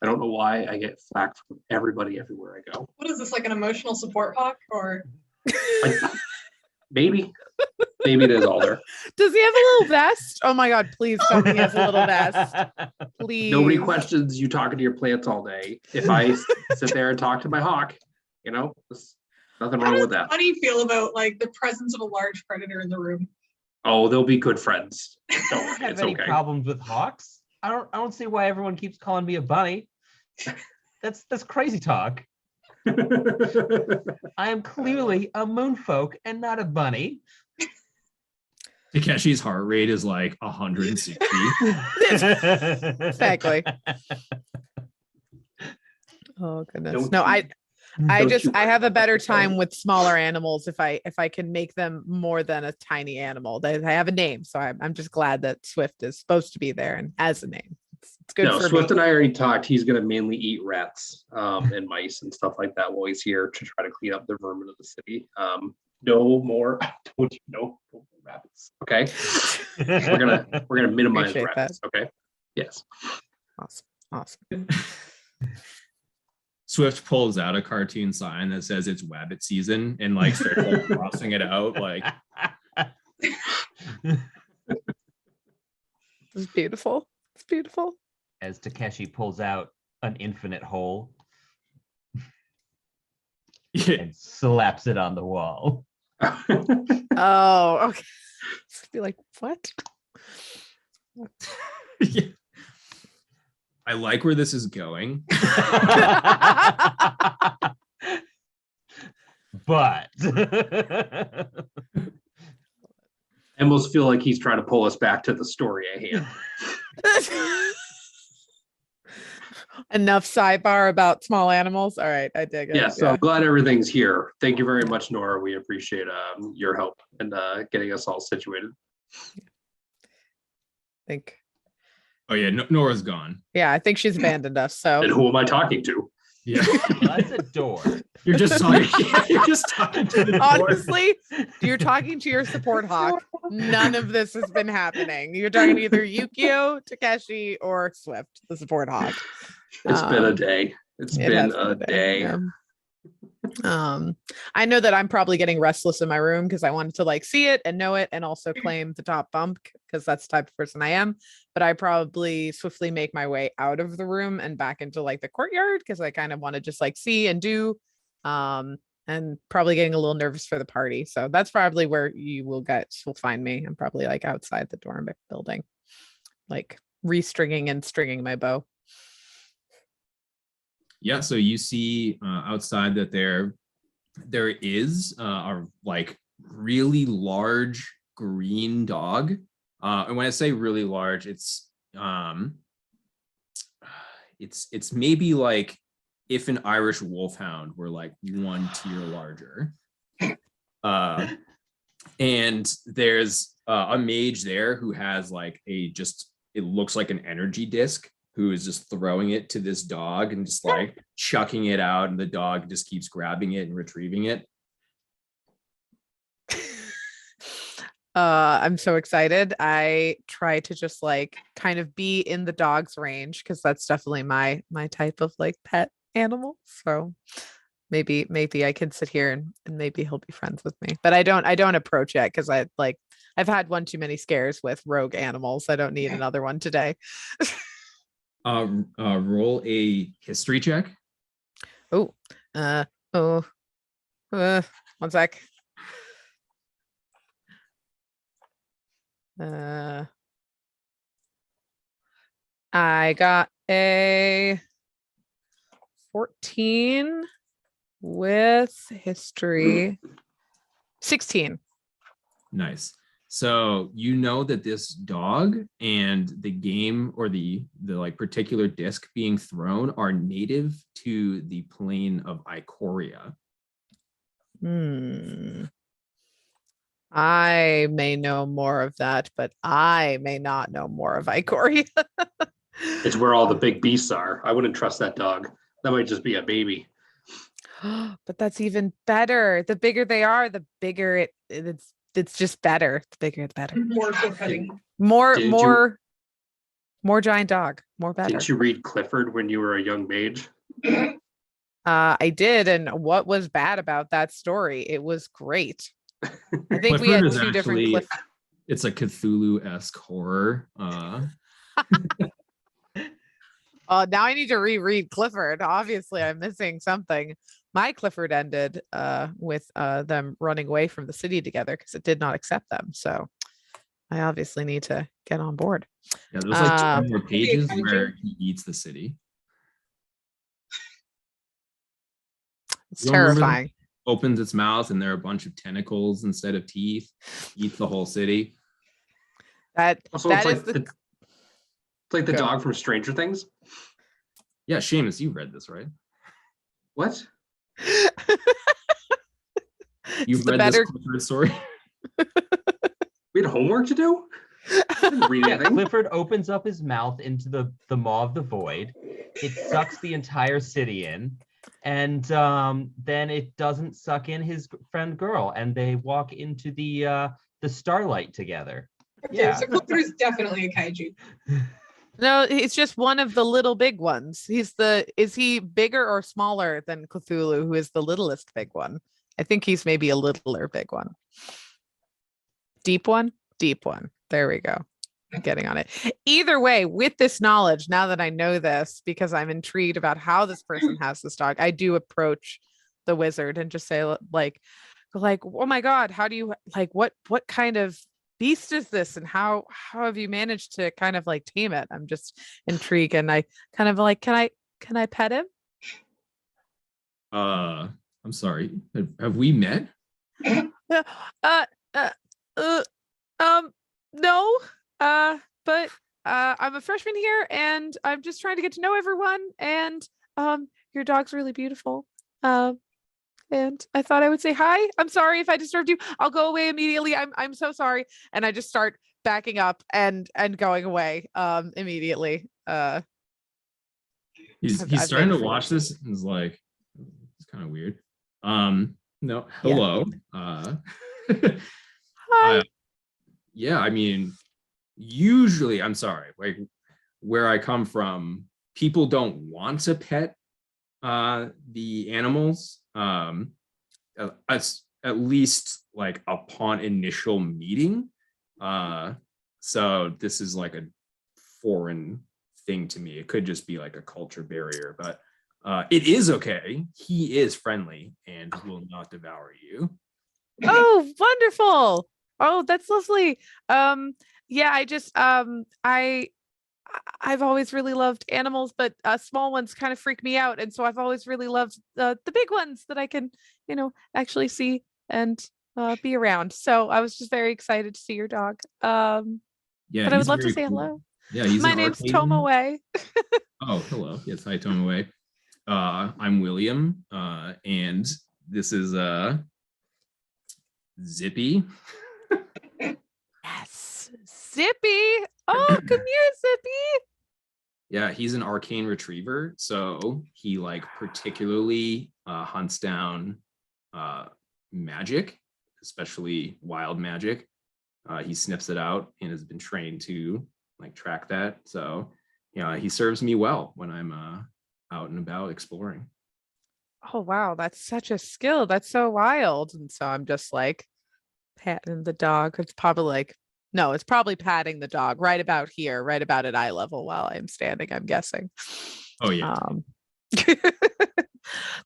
I don't know why I get flack from everybody everywhere I go. What is this, like an emotional support hawk or? Maybe it is Alder. Does he have a little vest? Oh my God, please tell me he has a little vest. Please. Nobody questions you talking to your plants all day. If I sit there and talk to my hawk, there's nothing wrong with that. How do you feel about like the presence of a large predator in the room? Oh, they'll be good friends. I don't have any problems with hawks. I don't see why everyone keeps calling me a bunny. That's crazy talk. I am clearly a moonfolk and not a bunny. Takeshi's heart rate is like 160. Exactly. Oh goodness. Don't I have a better time with smaller animals if I can make them more than a tiny animal. They have a name, so I'm just glad that Swift is supposed to be there and has a name. It's good No, for Swift me. and I already talked. He's going to mainly eat rats and mice and stuff like that while he's here to try to clean up the vermin of the city. No more, don't you know, no more rabbits. Okay, we're gonna minimize Appreciate rabbits. Okay, yes. Awesome. Swift pulls out a cartoon sign that says it's Wabbit season and like starts like, crossing it out like It's beautiful. It's beautiful. As Takeshi pulls out an infinite hole and slaps it on the wall. Oh, okay. Just be like, what? Yeah. I like where this is going. But I almost feel like he's trying to pull us back to the story at hand. Enough sidebar about small animals. All right, I dig it. Yeah, so I'm glad everything's here. Thank you very much, Nora. We appreciate your help and getting us all situated. think. Oh yeah, Nora's gone. Yeah, I think she's abandoned us. And So who am I talking to? Yeah, well, that's a door. you're just talking. You're just talking to the door. honestly, you're talking to your support hawk. None of this has been happening. You're talking to either Yukio, Takeshi, or Swift, the support hawk. It's been a day. It's It been has a day. yeah. I know that I'm probably getting restless in my room because I wanted to like see it and know it and also claim the top bump because that's the type of person I am. But I probably swiftly make my way out of the room and back into like the courtyard because I kind of want to just like see and do. And probably getting a little nervous for the party. So that's probably where you will find me. I'm probably like outside the dorm building, like restringing and stringing my bow. Yeah, so you see outside that there is a like really large green dog. And when I say really large, it's maybe like if an Irish wolfhound were like one tier larger. And there's a mage there who has like it looks like an energy disc, who is just throwing it to this dog and just like chucking it out, and the dog just keeps grabbing it and retrieving it. I'm so excited. I try to just like kind of be in the dog's range because that's definitely my type of like pet animal. So maybe I can sit here and maybe he'll be friends with me. But I don't approach yet because I've had one too many scares with rogue animals. I don't need another one today. Roll a history check. Oh, one sec. I got a 14 with history. 16. Nice. So you know that this dog and the game or the like particular disc being thrown are native to the plane of Ikoria. I may know more of that, but I may not know more of Ikoria. It's where all the big beasts are. I wouldn't trust that dog. That might just be a baby. But that's even better. The bigger they are, the bigger it's just better. The bigger the better. More for cutting. More Did giant dog. More better. Didn't you read Clifford when you were a young mage? I did, and what was bad about that story? It was great. I think Clifford we had is two different actually- It's a Cthulhu-esque horror. Now I need to reread Clifford. Obviously, I'm missing something. My Clifford ended with them running away from the city together because it did not accept them. So I obviously need to get on board. Yeah, there's like 2 more pages expansion. where he eats the city. It's You don't remember that? terrifying. Opens its mouth and there are a bunch of tentacles instead of teeth. Eats the whole city. Also, That it's is like it's like the Go. dog from Stranger Things. Yeah, Seamus, you read this, right? What? You've It's the read better. this Clifford story. We had homework to do? Didn't read Yeah, anything. Clifford opens up his mouth into the maw of the void. It sucks the entire city in, and then it doesn't suck in his friend girl, and they walk into the starlight together. Okay, Yeah. so Clifford is definitely a kaiju. No, it's just one of the little big ones. Is he bigger or smaller than Cthulhu, who is the littlest big one? I think he's maybe a littler big one. Deep one? Deep one. There we go. I'm getting on it. Either way, with this knowledge, now that I know this, because I'm intrigued about how this person has this dog, I do approach the wizard and just say like, oh my God, how do you what kind of beast is this, and how have you managed to kind of like tame it? I'm just intrigued, and I kind of like, can I pet him? I'm sorry. Have we met? uh, no, but I'm a freshman here, and I'm just trying to get to know everyone, and your dog's really beautiful. And I thought I would say hi. I'm sorry if I disturbed you. I'll go away immediately. I'm so sorry. And I just start backing up and going away immediately. He's I've starting made to a watch fool. this and is like, it's kind of weird. No, hello. Hi. Yeah, I mean, usually, I'm sorry, like where I come from, people don't want to pet the animals. At least like upon initial meeting. So this is like a foreign thing to me. It could just be like a culture barrier, but it is okay. He is friendly and will not devour you. Oh, wonderful. Oh, that's lovely. Yeah, I've always really loved animals, but small ones kind of freak me out, and so I've always really loved the big ones that I can, actually see and be around. So I was just very excited to see your dog. Yeah, But I he's would love to very say cool. hello. Yeah, he's My an name's Arcane. Tomoe. Oh, hello. Yes, hi, Tomoe. I'm William, and this is Zippy. Yes, Zippy. Oh, come here, Zippy. Yeah, he's an Arcane Retriever, so he like particularly hunts down magic, especially wild magic. He sniffs it out and has been trained to like track that. So, he serves me well when I'm out and about exploring. Oh wow, that's such a skill. That's so wild. And so I'm just like patting the dog. It's probably like, no, it's probably patting the dog right about here, right about at eye level while I'm standing, I'm guessing. Oh yeah.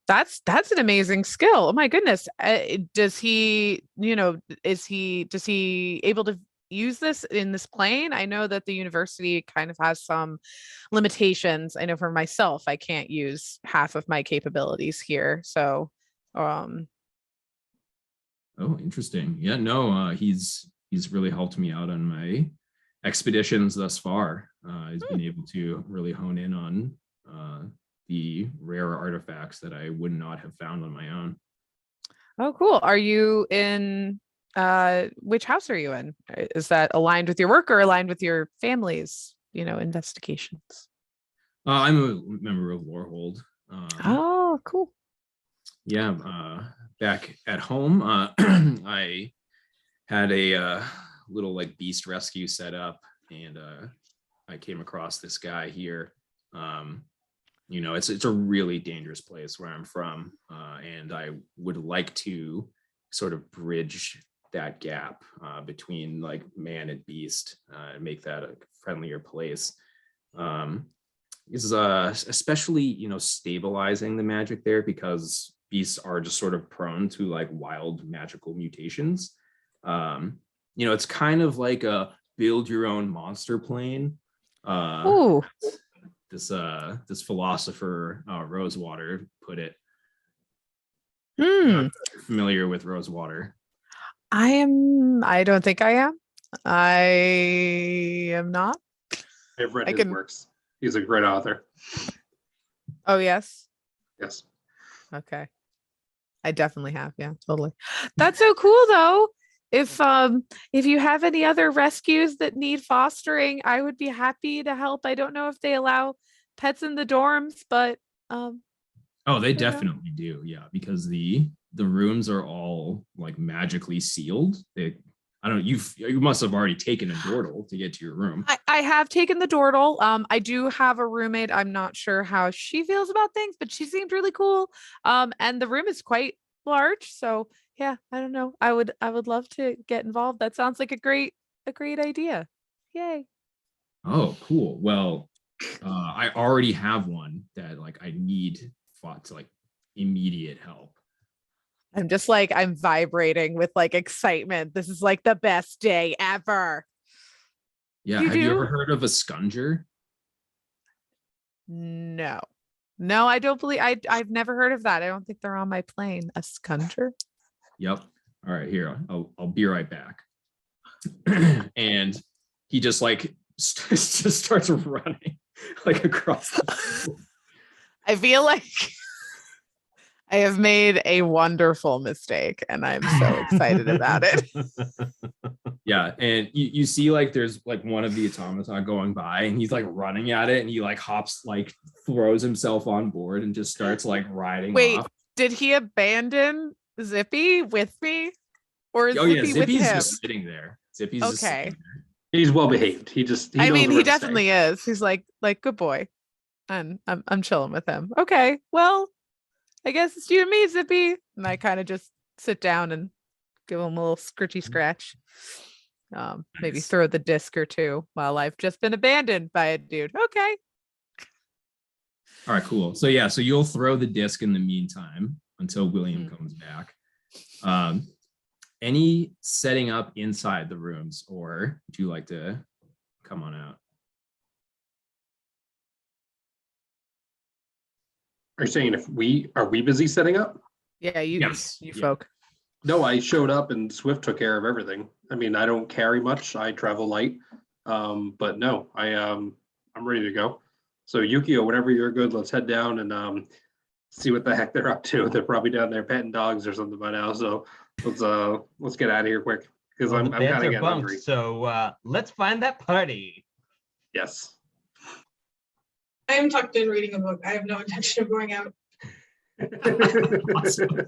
That's an amazing skill. Oh my goodness. Does he, does he able to use this in this plane? I know that the university kind of has some limitations. I know for myself, I can't use half of my capabilities here. So, Oh, interesting. Yeah, no, he's really helped me out on my expeditions thus far. He's been able to really hone in on the rare artifacts that I would not have found on my own. oh, cool. Are you in which house are you in? Is that aligned with your work or aligned with your family's, investigations? I'm a member of Lorehold. Oh, cool. Yeah, back at home, I had a little like beast rescue set up, and I came across this guy here. It's a really dangerous place where I'm from, and I would like to sort of bridge that gap between like man and beast and make that a friendlier place. Is especially stabilizing the magic there, because beasts are just sort of prone to like wild magical mutations. It's kind of like a build your own monster plane. Ooh. This philosopher Rosewater put it. Hmm. Familiar with Rosewater? I don't think I am. I am not. I've read I his can- works. He's a great author. Oh, yes. Yes. Okay. I definitely have. Yeah, totally. That's so cool though. if you have any other rescues that need fostering, I would be happy to help. I don't know if they allow pets in the dorms, but Oh, they you know. definitely do. Yeah, because the rooms are all like magically sealed. I don't know, you must have already taken a dordle to get to your room. I have taken the dordle. I do have a roommate. I'm not sure how she feels about things, but she seemed really cool. And the room is quite large. So yeah, I don't know. I would love to get involved. That sounds like a great idea. Yay. Oh, cool. Well, I already have one that like I need fought to like immediate help. I'm just like, I'm vibrating with like excitement. This is like the best day ever. Yeah, You have you do? ever heard of a sconger? No. No, I don't believe I've never heard of that. I don't think they're on my plane. A scunger? Yep. All right, here. I'll be right back. And he just like just starts running like across the field. I feel like I have made a wonderful mistake and I'm so excited about it. Yeah, and you see like there's like one of the automaton going by and he's like running at it and he like hops, like throws himself on board and just starts like riding Wait, off. did he abandon Zippy with me? Or is Oh yeah, Zippy with Zippy's him? just sitting there. Zippy's just Okay. sitting there. He's well behaved. He I knows mean, where he to stay. definitely is. He's like good boy. And I'm chilling with him. Okay. Well, I guess it's you and me, Zippy. And I kind of just sit down and give him a little scritchy scratch. Maybe Nice. throw the disc or two while I've just been abandoned by a dude. Okay. All right, cool. So yeah, so you'll throw the disc in the meantime until William Mhm. comes back. Any setting up inside the rooms, or would you like to come on out? Are you saying are we busy setting up? Yeah, you Yes. you Yeah. folk. No, I showed up and Swift took care of everything. I mean, I don't carry much. I travel light. But no, I'm ready to go. So Yukio, whenever you're good, let's head down and see what the heck they're up to. They're probably down there petting dogs or something by now. So let's get out of here quick because Well, I'm the kind beds of are getting bunked, hungry. so let's find that party. Yes. I am tucked in reading a book. I have no intention of going out.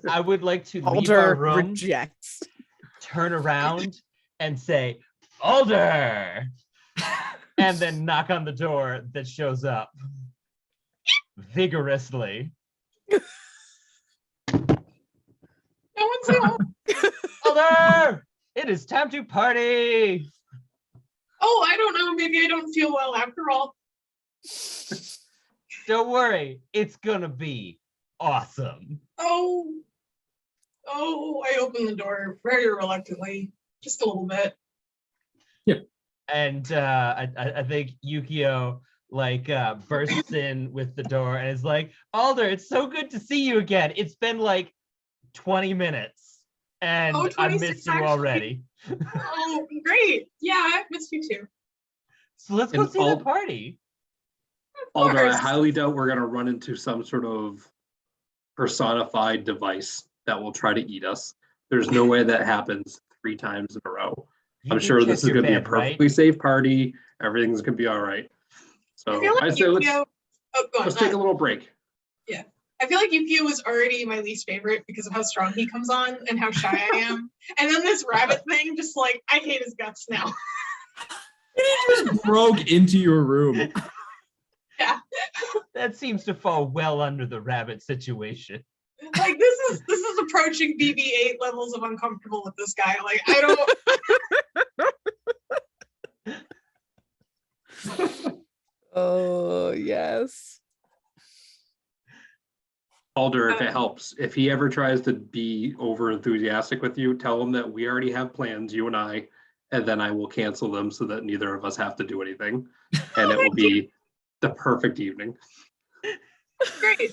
I would like to leave our Alder room, rejects. turn around, and say, Alder! And then knock on the door that shows up vigorously. No one's home. Alder! It is time to party! Oh, I don't know. Maybe I don't feel well after all. Don't worry, it's gonna be awesome. Oh, I open the door very reluctantly, just a little bit. And I think Yukio like bursts in with the door and is like, Alder, it's so good to see you again. It's been like 20 minutes and Oh, I 26 missed you actually. already. Oh, great. Yeah, I missed you too. So let's go And see the party. Alder, I course. highly doubt we're gonna run into some sort of personified device that will try to eat us. There's no way that happens 3 times in a row. You I'm did sure check this is your gonna be a bed, right? perfectly safe party. Everything's gonna be all right. I So feel like I say Yukio. Oh, go on. let's take a little break. I feel like Yukio was already my least favorite because of how strong he comes on and how shy I am. And then this rabbit thing, just like, I hate his guts now. He just broke into your room. Yeah. That seems to fall well under the rabbit situation. Like this is approaching BB-8 levels of uncomfortable with this guy. Like I don't. Oh yes. Alder, if it helps, if he ever tries to be over enthusiastic with you, tell him that we already have plans, you and I, and then I will cancel them so that neither of us have to do anything. And it will be the perfect evening. Great.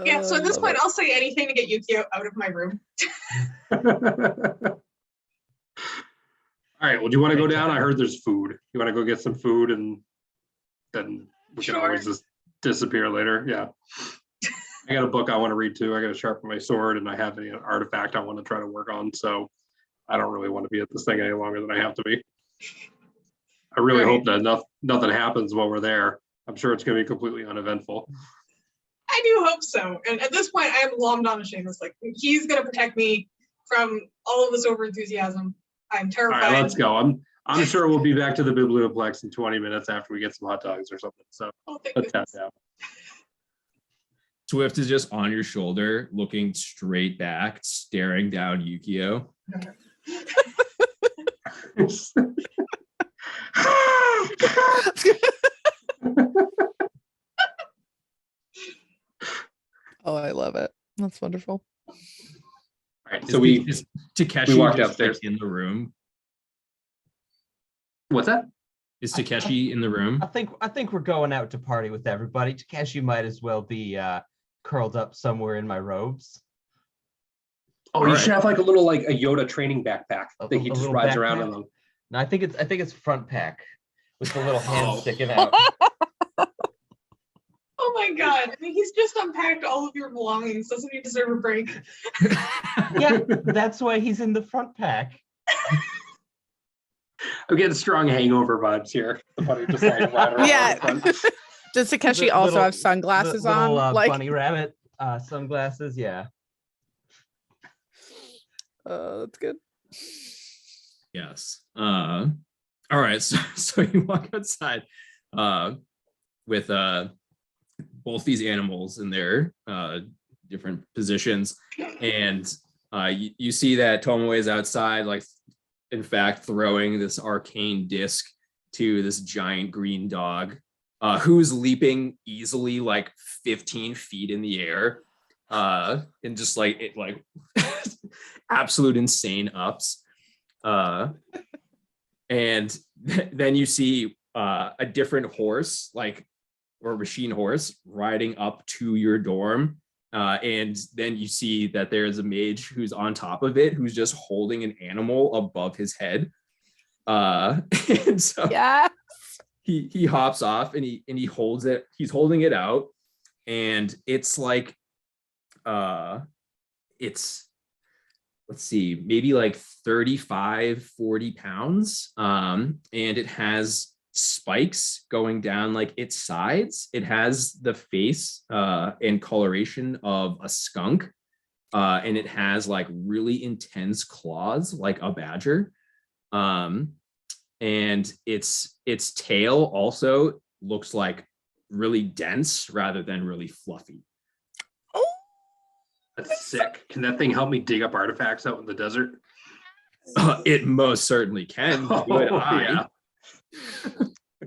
Yeah. So at this love point, it. I'll say anything to get Yukio out of my room. All right. Well, do you want to go Big down? I time. heard there's food. You want to go get some food and then we can Sure. always just disappear later. Yeah. I got a book I want to read too. I got to sharpen my sword, and I have an artifact I want to try to work on. So I don't really want to be at this thing any longer than I have to be. I really Right. hope that nothing happens while we're there. I'm sure it's going to be completely uneventful. I do hope so. And at this point, I am glommed on to Seamus. Like, he's going to protect me from all of this over enthusiasm. I'm All terrified. right, let's go. I'm sure we'll be back to the Biblioplex in 20 minutes after we get some hot dogs or something. So Oh, thank let's tap goodness. out. Swift is just on your shoulder, looking straight back, staring down Yukio. Oh, I love it. That's wonderful. All right, so Is Takeshi we walked just, upstairs. like, in the room? What's that? Is Takeshi in the room? I think we're going out to party with everybody. Takeshi might as well be curled up somewhere in my robes. Oh, All you right. should have like a little like a Yoda training backpack A- that he a just little rides around in backpack? them. No, I think it's front pack with the little hand Oh. sticking out. Oh my god. I mean, he's just unpacked all of your belongings. Doesn't he deserve a break? Yeah, that's why he's in the front pack. I'm getting strong hangover vibes here. The bunny just like right around Yeah. the front. Does Takeshi The also little- have sunglasses the little, on? Like, bunny rabbit sunglasses. Yeah. that's good. Yes. All right. So you walk outside with both these animals in their different positions, and you see that Tomoe is outside, like, in fact, throwing this arcane disc to this giant green dog, who's leaping easily like 15 feet in the air, and just like it, like absolute insane ups. And then you see a different horse, like, or machine horse, riding up to your dorm. And then you see that there's a mage who's on top of it, who's just holding an animal above his head. And so Yeah. he hops off and he holds it. He's holding it out, and it's like it's, let's see, maybe like 35, 40 pounds. And it has spikes going down like its sides. It has the face and coloration of a skunk. And it has like really intense claws like a badger. And its tail also looks like really dense rather than really fluffy. That's sick. Can that thing help me dig up artifacts out in the desert? It most certainly can. Good eye.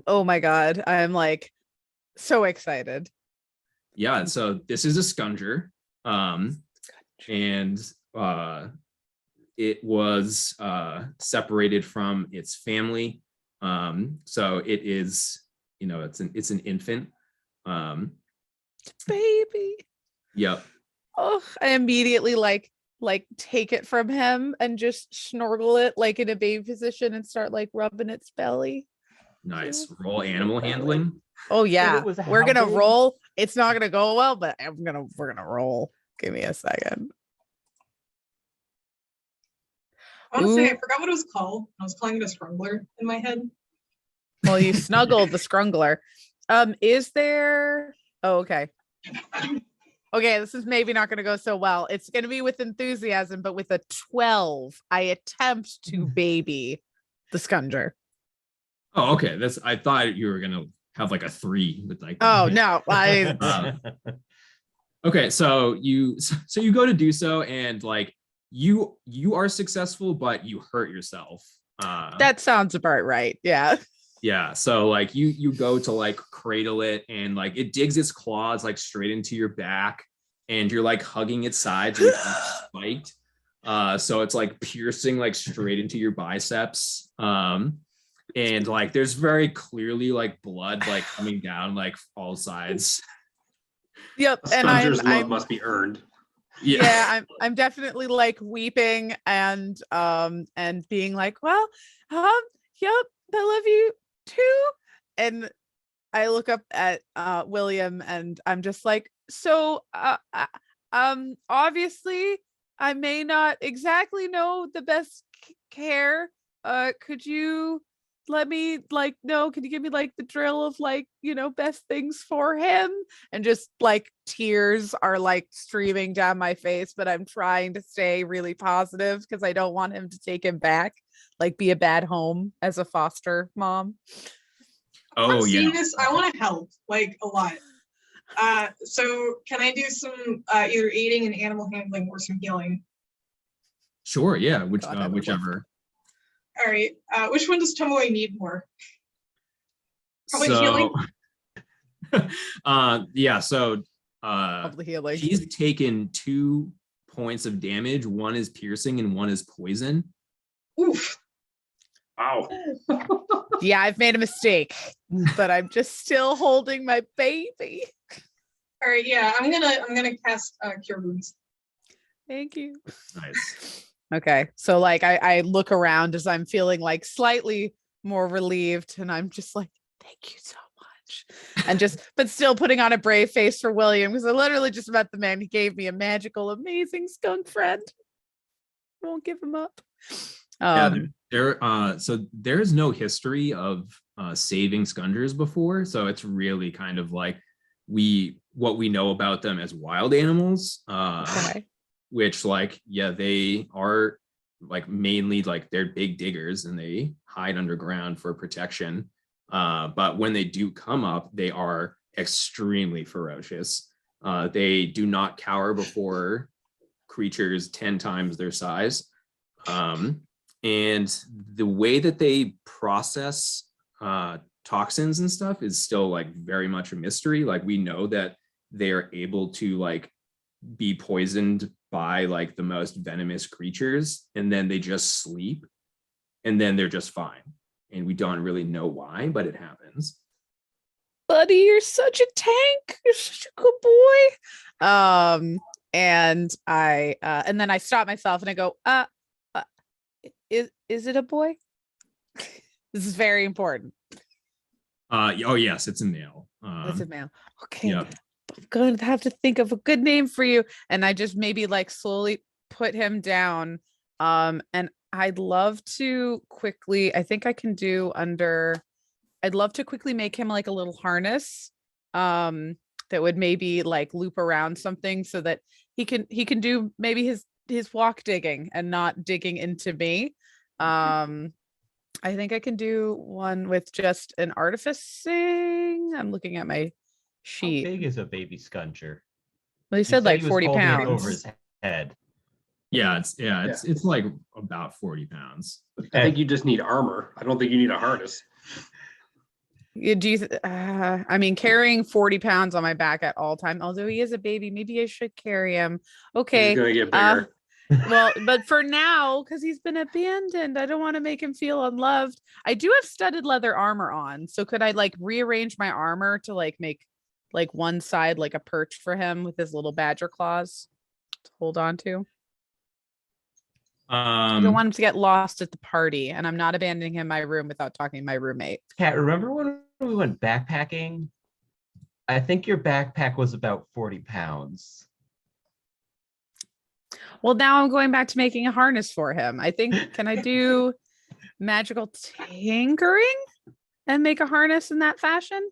Oh my god. I'm like so excited. Yeah, so this is a sconger. And it was separated from its family. So it is, it's an infant. Baby. Yep. Oh, I immediately like take it from him and just snorkel it like in a baby position and start like rubbing its belly. Nice. Roll animal handling. Oh yeah, it was we're how gonna big? roll. It's not gonna go well, but we're gonna roll. Give me a second. Honestly, I Ooh. forgot what it was called. I was calling it a scrungler in my head. Well, you snuggled the scrungler. Is there? Oh, okay. Okay, this is maybe not going to go so well. It's going to be with enthusiasm, but with a 12, I attempt to baby the sconger. Oh, okay. I thought you were gonna have like a 3 with like. Oh no, I Okay, so you go to do so, and like you are successful, but you hurt yourself. that sounds about right. Yeah. Yeah, so like you go to like cradle it, and like it digs its claws like straight into your back, and you're like hugging its sides and it's spiked. So it's like piercing like straight into your biceps. And like there's very clearly like blood like coming down like all sides. Yep. A And sponger's love I'm must be earned. yeah, I'm definitely like weeping and being like, well, yep, I love you too. And I look up at William and I'm just like, so obviously I may not exactly know the best care. Could you let me like know, can you give me like the drill of like, best things for him? And just like tears are like streaming down my face, but I'm trying to stay really positive because I don't want him to take him back, like be a bad home as a foster mom. Oh, I'm yeah. seeing this. I want to help like a lot. So can I do some either aiding and animal handling or some healing? Sure, yeah, God, I would whichever. All right. Which one does Tomoe need more? Probably healing. Yeah, so Probably healing. she's taken 2 points of damage. One is piercing and one is poison. Oof. Wow. Yeah, I've made a mistake, but I'm just still holding my baby. All right. Yeah, I'm gonna cast Cure Wounds. Thank you. Nice. Okay, so like I look around as I'm feeling like slightly more relieved, and I'm just like, thank you so much, and just but still putting on a brave face for William because I literally just met the man. He gave me a magical, amazing skunk friend. Won't give him up. Yeah, so there's no history of saving scungers before, so it's really kind of like what we know about them as wild animals. Okay. Which like, yeah, they are like mainly like they're big diggers and they hide underground for protection. But when they do come up, they are extremely ferocious. They do not cower before creatures 10 times their size. And the way that they process toxins and stuff is still like very much a mystery. Like we know that they are able to like be poisoned by like the most venomous creatures and then they just sleep and then they're just fine, and we don't really know why, but it happens. Buddy, you're such a tank. You're such a good boy. And I and then I stop myself and I go, is it a boy? This is very important. Oh yes, it's a male. It's a male. Okay. Yeah. I'm going to have to think of a good name for you. And I just maybe like slowly put him down. And I'd love to quickly, I think I can do I'd love to quickly make him like a little harness that would maybe like loop around something so that he can do maybe his walk digging and not digging into me. I think I can do one with just an artificing. I'm looking at my sheet. How big is a baby scunger? Well, he said like he was 40 holding it pounds. over his head. Yeah, it's like about 40 pounds. I think you just need armor. I don't think you need a harness. I mean, carrying 40 pounds on my back at all time, although he is a baby, maybe I should carry him. Okay. He's gonna get bigger. Well, but for now, because he's been abandoned, I don't want to make him feel unloved. I do have studded leather armor on, so could I like rearrange my armor to like make like one side like a perch for him with his little badger claws to hold on to? I don't want him to get lost at the party, and I'm not abandoning him in my room without talking to my roommate. Kat, remember when we went backpacking? I think your backpack was about 40 pounds. Well, now I'm going back to making a harness for him. I think, can I do magical tinkering and make a harness in that fashion?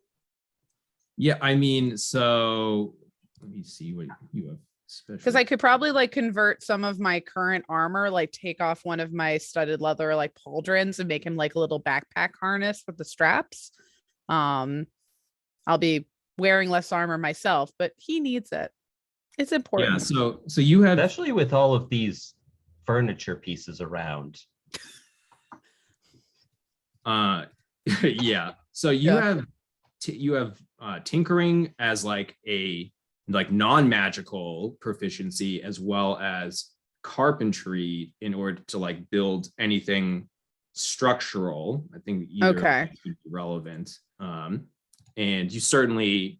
Yeah, I mean, so let me see what you have special. Because I could probably like convert some of my current armor, like take off one of my studded leather like pauldrons and make him like a little backpack harness with the straps. I'll be wearing less armor myself, but he needs it. It's important. Yeah, so you have, especially with all of these furniture pieces around. Yeah. So you have tinkering as like a non-magical proficiency, as well as carpentry in order to like build anything structural. I think either Okay. would be relevant. And you certainly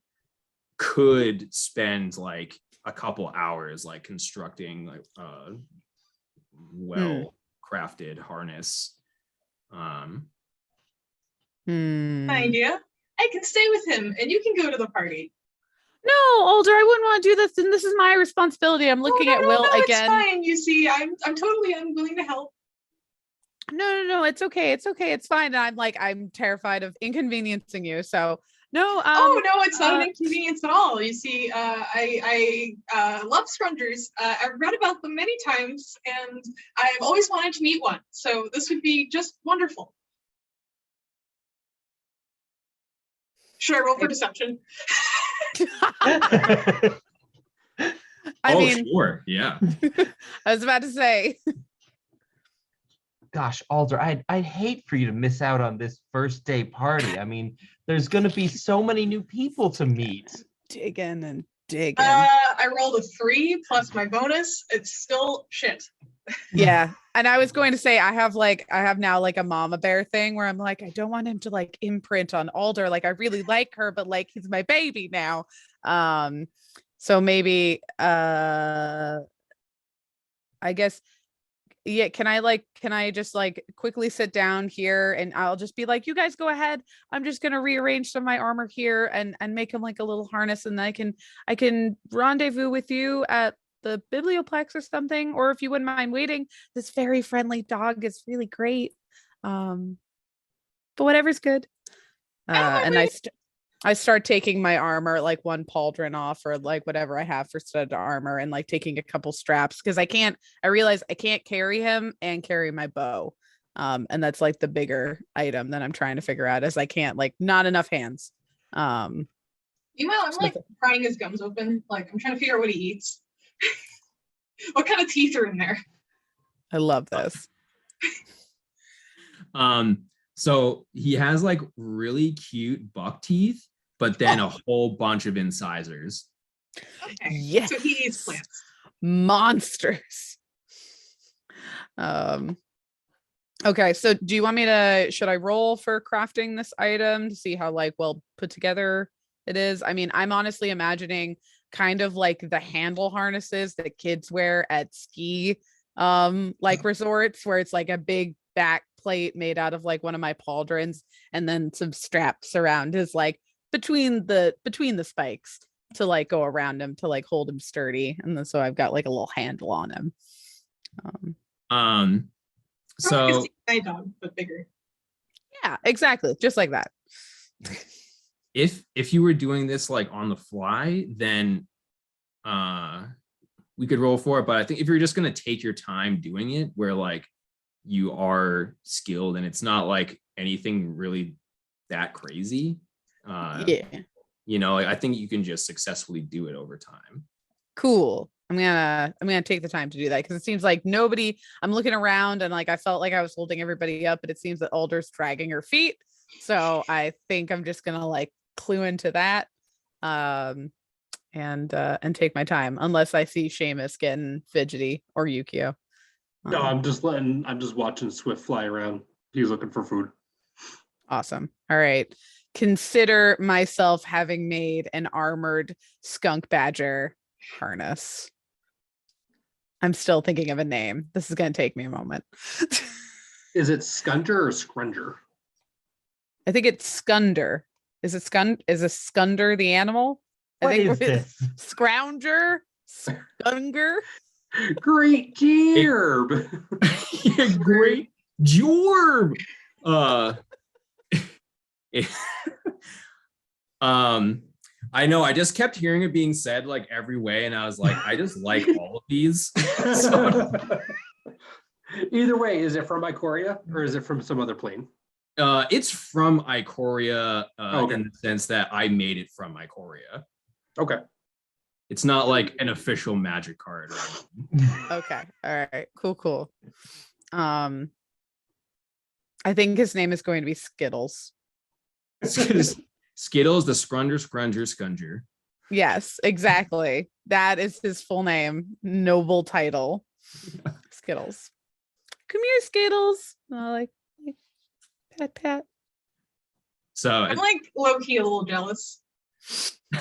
could spend like a couple hours like constructing like well crafted harness. Idea. I can stay with him and you can go to the party. No, Alder, I wouldn't want to do this, and this is my responsibility. I'm looking at Will again. It's fine. You see, I'm totally unwilling to help. No, it's okay. It's okay. It's fine. And I'm terrified of inconveniencing you. So no. Oh no, it's not an inconvenience at all. You see, I love scrungers. I've read about them many times, and I've always wanted to meet one. So this would be just wonderful. Should I roll for deception? I mean, sure, yeah. I was about to say. Gosh, Alder, I'd hate for you to miss out on this first day party. I mean, there's going to be so many new people to meet. Digging and digging. I rolled a 3 plus my bonus. It's still shit. Yeah. And I was going to say, I have now a mama bear thing where I'm like, I don't want him to imprint on Alder. I really like her, but he's my baby now. So maybe, I guess, yeah, can I just quickly sit down here and I'll just be like, you guys go ahead. I'm just going to rearrange some of my armor here and make him a little harness. And I can rendezvous with you at the biblioplex or something, or if you wouldn't mind waiting. This very friendly dog is really great. But whatever's good. And I start taking my armor, one pauldron off, or whatever I have for studded armor, and taking a couple straps, because I realize I can't carry him and carry my bow. And that's the bigger item that I'm trying to figure out, is I can't, not enough hands. Meanwhile, I'm prying his gums open. I'm trying to figure out what he eats. What kind of teeth are in there? I love this. So he has really cute buck teeth, but then a whole bunch of incisors. Okay. Yes. So he eats plants. Monsters. Okay, so do you want me should I roll for crafting this item to see how well put together it is? I mean, I'm honestly imagining kind of the handle harnesses that kids wear at ski resorts, where it's a big back plate made out of one of my pauldrons, and then some straps around his between the spikes to go around him to hold him sturdy, and then so I've got a little handle on him. So my dog, but bigger. Yeah, exactly, just like that. If you were doing this on the fly, then we could roll for it. But I think if you're just gonna take your time doing it, where you are skilled and it's not anything really that crazy, Yeah, I think you can just successfully do it over time. Cool. I'm gonna take the time to do that, because it seems nobody. I'm looking around and I felt I was holding everybody up, but it seems that Alder's dragging her feet. So I think I'm just gonna clue into that, and take my time, unless I see Seamus getting fidgety, or Yukio. No, I'm just watching Swift fly around. He's looking for food. Awesome. All right. Consider myself having made an armored skunk badger harness. I'm still thinking of a name. This is going to take me a moment. Is it Scunter or Scrunger? I think it's Skunder. Is it Is a Skunder the animal? What I think is this? Scrounger? Skunger? Great Gerb. Great Jorb. I know, I just kept hearing it being said every way, and I was I just like all of these. So, either way, is it from Ikoria or is it from some other plane? it's from Ikoria, Okay. in the sense that I made it from Ikoria. Okay. It's not an official magic card. Or anything. Okay. All right. Cool. I think his name is going to be Skittles. Skittles, the Scrunger. Yes, exactly. That is his full name. Noble title. Skittles. Come here, Skittles. Pat. So I'm low-key a little jealous.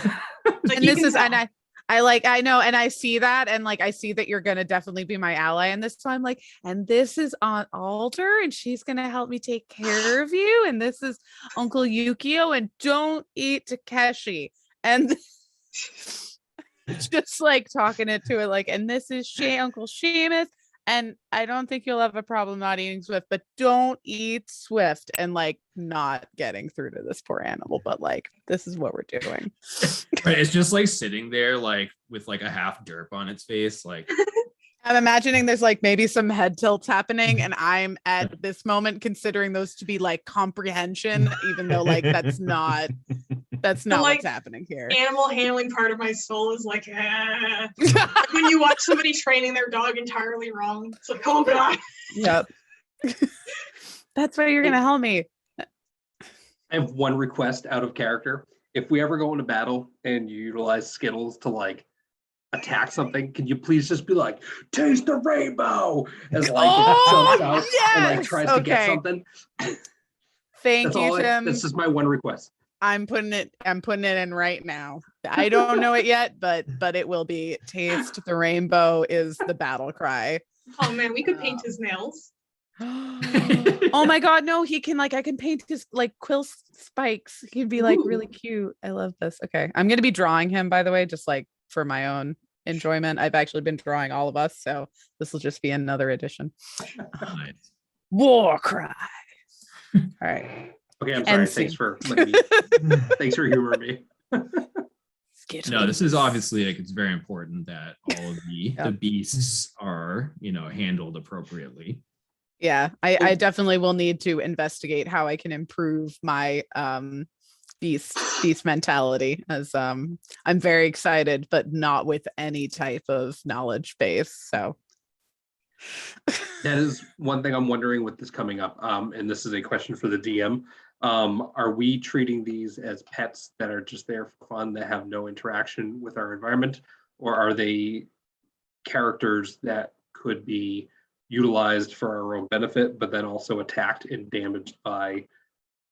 And this is, and I know, and I see that, and I see that you're gonna definitely be my ally in this. So I'm and this is Aunt Alder, and she's gonna help me take care of you. And this is Uncle Yukio, and don't eat Takeshi. And Just like talking it to it, like, and this is Uncle Seamus, and I don't think you'll have a problem not eating Swift, but don't eat Swift, and like not getting through to this poor animal, but like this is what we're doing. Right, it's just like sitting there like with like a half derp on its face, like I'm imagining there's like maybe some head tilts happening, and I'm at this moment considering those to be like comprehension, even though like that's not like, what's happening here. Animal handling part of my soul is like, like when you watch somebody training their dog entirely wrong. It's like, oh god. Yep. That's why you're gonna help me. I have one request out of character. If we ever go into battle and you utilize Skittles to like attack something, can you please just be like, taste the rainbow, as like it jumps out and like tries to get something. Thank you, Tim. This is my one request. I'm putting it in right now. I don't know it yet, but it will be. Taste the rainbow is the battle cry. Oh man, we could paint his nails. Oh my god, no, he can like, I can paint his like quill spikes. He'd be like really cute. I love this. Okay, I'm gonna be drawing him, by the way, just like for my own enjoyment. I've actually been drawing all of us, so this will just be another edition. nice. War cry. All right. Okay, I'm sorry. Thanks for humoring me. No, this is obviously like it's very important that all of the beasts are, handled appropriately. Yeah, I definitely will need to investigate how I can improve my beast mentality, as I'm very excited, but not with any type of knowledge base. So that is one thing I'm wondering with this coming up. And this is a question for the DM. Are we treating these as pets that are just there for fun, that have no interaction with our environment, or are they characters that could be utilized for our own benefit, but then also attacked and damaged by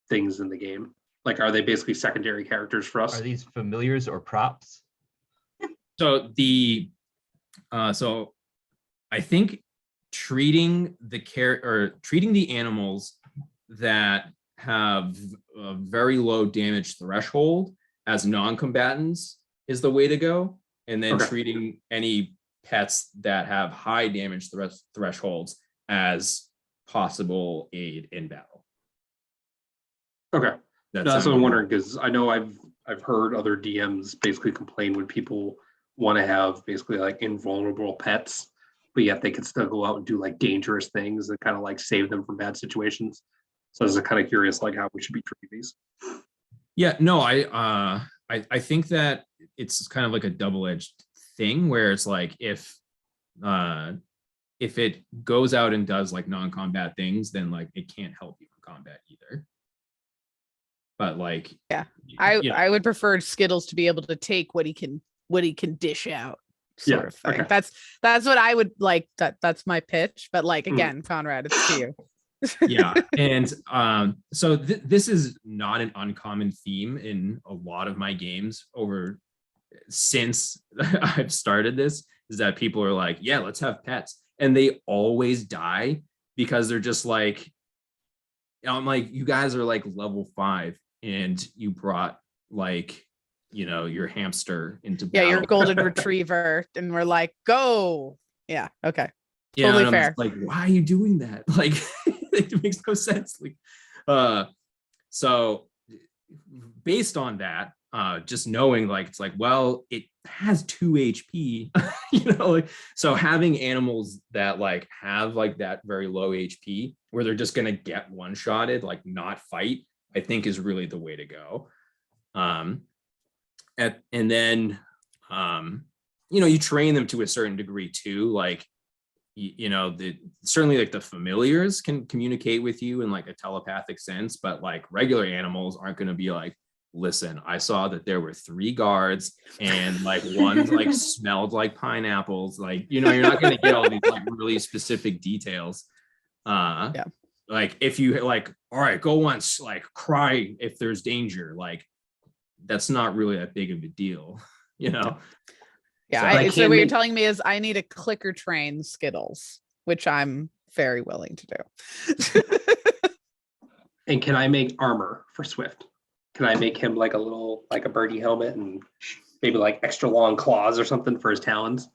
things in the game? Like, are they basically secondary characters for us? Are these familiars or props? So so I think treating the animals that have a very low damage threshold as non-combatants is the way to go, and then treating any pets that have high damage thresholds as possible aid in battle. Okay. That's what I'm wondering, because I know I've heard other DMs basically complain when people want to have basically like invulnerable pets, but yet they can still go out and do like dangerous things and kind of like save them from bad situations. So I was kind of curious like how we should be treating these. Yeah, no, I think that it's kind of like a double-edged thing where it's like if it goes out and does like non-combat things, then like it can't help you in combat either. But like, I would prefer Skittles to be able to take what he can dish out, sort of thing. Okay. That's what I would like. That's my pitch. But like again, Conrad, it's to you. Yeah, and so this is not an uncommon theme in a lot of my games since I've started this, is that people are like, yeah, let's have pets, and they always die because they're just like, I'm like, you guys are like level 5 and you brought like, your hamster into battle. Yeah, your golden retriever, and we're like, go. Yeah, okay. Yeah, totally and fair. Like, why are you doing that? Like, it makes no sense. Like, so based on that, just knowing like, it's like, well, it has 2 HP, like, so having animals that like have like that very low HP where they're just going to get one-shotted, like not fight, I think is really the way to go. And then, you train them to a certain degree too. Like, certainly like the familiars can communicate with you in like a telepathic sense, but like regular animals aren't going to be like, listen, I saw that there were 3 guards and like one like smelled like pineapples. Like, you're not going to get all these like really specific details. Like if you like, all right, go once, like cry if there's danger, like that's not really that big of a deal, Yeah, so what you're telling me is I need a clicker train Skittles, which I'm very willing to do. And can I make armor for Swift? Can I make him like a little, like a birdie helmet and maybe like extra long claws or something for his talons.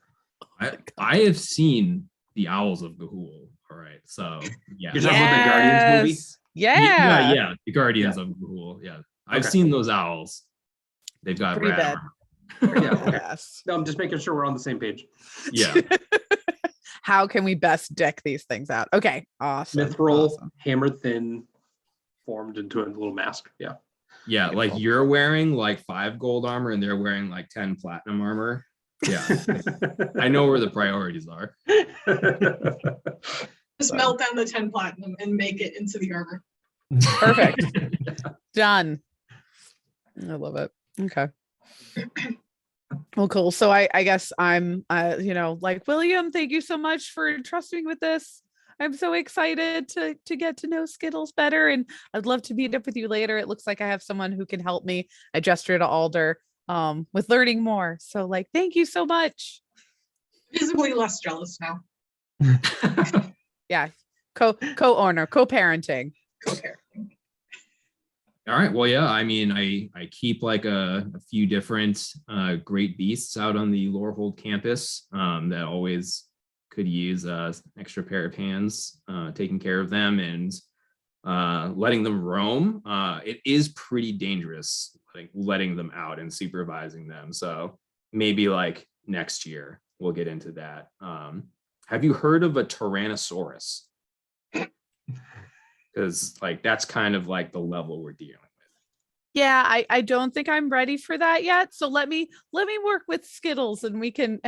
I have seen the Owls of Ga'Hoole. All right, so yeah. You're talking about the Guardians movie? Yeah. Yeah, the Guardians of Ga'Hoole. Yeah, I've Okay. seen those owls. They've got Pretty rad bad. armor. Yeah, okay. Yes. No, I'm just making sure we're on the same page. Yeah. How can we best deck these things out? Okay. Awesome. Mithril, Awesome. hammered thin, formed into a little mask. Yeah. Yeah, like you're wearing like 5 gold armor and they're wearing like 10 platinum armor. Yeah, I know where the priorities are. Just melt down the 10 platinum and make it into the armor. Perfect. Done. I love it. Okay. Well, cool. So I guess I'm, like, William, thank you so much for entrusting me with this. I'm so excited to get to know Skittles better, and I'd love to meet up with you later. It looks like I have someone who can help me. I gesture to Alder with learning more. So, like, thank you so much. Visibly less jealous now. Yeah, co-owner, co-parenting. Co-parenting. All right. Well, yeah. I mean, I keep like a few different great beasts out on the Lorehold campus that always could use an extra pair of hands taking care of them and letting them roam. It is pretty dangerous, like letting them out and supervising them. So maybe like next year we'll get into that. Have you heard of a Tyrannosaurus? Because like that's kind of like the level we're dealing with. Yeah, I don't think I'm ready for that yet. So let me work with Skittles and we can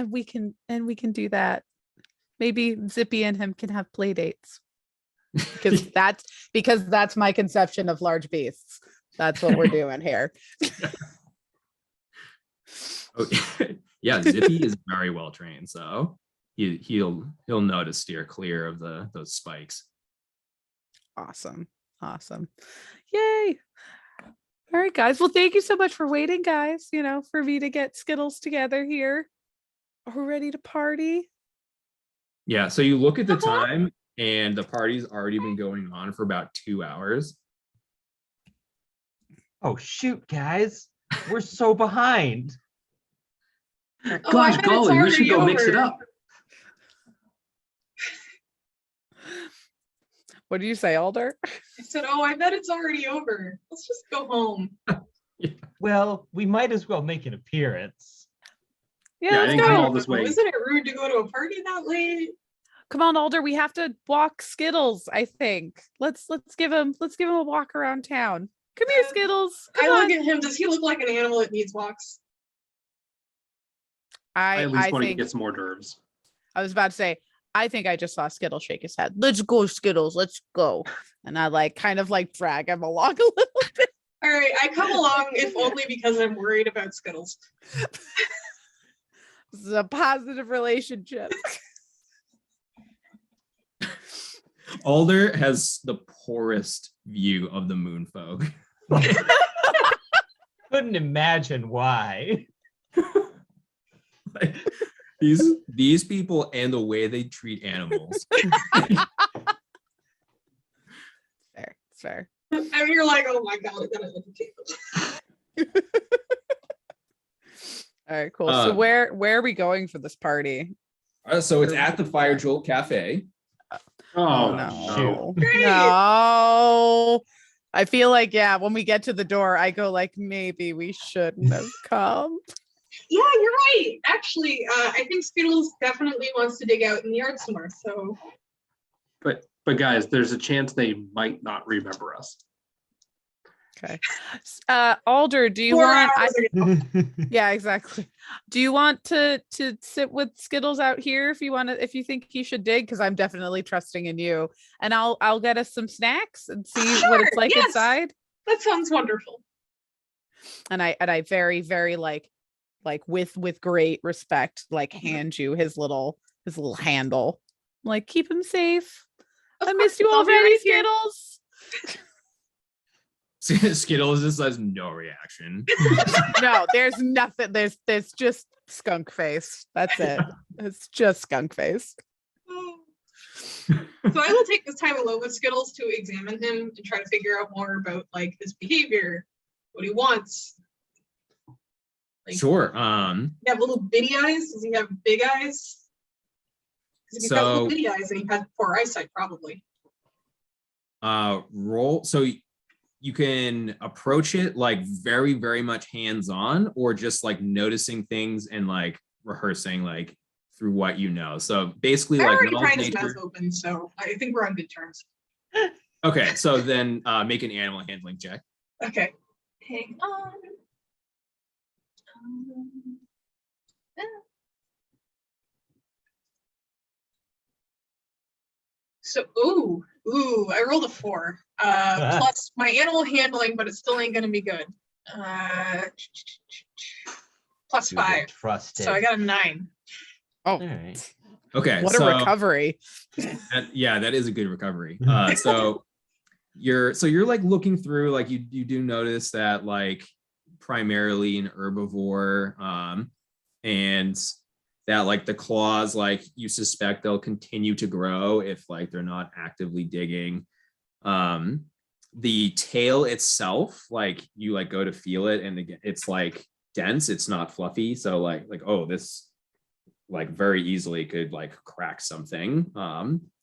do that. Maybe Zippy and him can have play dates. Because that's my conception of large beasts. That's what we're doing here. Okay. Yeah, Zippy is very well trained, so he'll know to steer clear of those spikes. Awesome. Yay. All right, guys. Well, thank you so much for waiting, guys, for me to get Skittles together here. Are we ready to party? Yeah, so you look at the time and the party's already been going on for about 2 hours. Oh, shoot, guys. We're so behind. Gosh, golly, we should go mix it up. What do you say, Alder? I said, I bet it's already over. Let's just go home. Well, we might as well make an appearance. Yeah, I let's didn't go. come all this way. Isn't it rude to go to a party that late? Come on, Alder. We have to walk Skittles, I think. Let's give him a walk around town. Come here, Skittles. Come I on. look at him. Does he look like an animal that needs walks? I at least want to think get some more dervs. I was about to say, I think I just saw Skittles shake his head. Let's go, Skittles. Let's go. And I kind of drag him along a little bit. All right, I come along if only because I'm worried about Skittles. This is a positive relationship. Alder has the poorest view of the moon folk. Couldn't imagine why. Like, these people and the way they treat animals. Fair. And you're like, oh my god, I gotta look at the table. All right, cool. So where are we going for this party? So it's at the Fire Jolt Cafe. Oh, no. Great. No. I feel like, when we get to the door, I go maybe we shouldn't have come. Yeah, you're right. Actually, I think Skittles definitely wants to dig out in the yard somewhere. So, But guys, there's a chance they might not remember us. Okay. Alder, do you 4 want? hours ago. Yeah, exactly. Do you want to sit with Skittles out here if you think he should dig? Because I'm definitely trusting in you, and I'll get us some snacks and see what it's like yes. inside. That sounds wonderful. And I very very with great respect hand you his little handle. Keep him safe. I missed you I'll be already, right here. Skittles. Skittles just has no reaction. No, there's nothing. There's just skunk face. That's it. It's just skunk face. So I will take this time alone with Skittles to examine him and try to figure out more about his behavior, what he wants. Like, Sure. you have little bitty eyes? Does he have big eyes? Because if he's got little bitty eyes, then he has poor eyesight, probably. Roll. So you can approach it like very, very much hands-on, or just like noticing things and like rehearsing like through what you know. So basically, I like already knowledge pried his nature. mouth open, so I think we're on good terms. Okay, so then make an animal handling check. Okay. Hang on. Yeah. So, I rolled a 4. Plus my animal handling, but it still ain't gonna be good. Plus You get 5. Trusted. So I got a 9. Oh, All right. Okay, what so a recovery. that is a good recovery. So you're like looking through, like you do notice that like primarily an herbivore, and that like the claws, like you suspect they'll continue to grow if like they're not actively digging. The tail itself, like you like go to feel it, and again it's like dense, it's not fluffy, so like oh, this like very easily could like crack something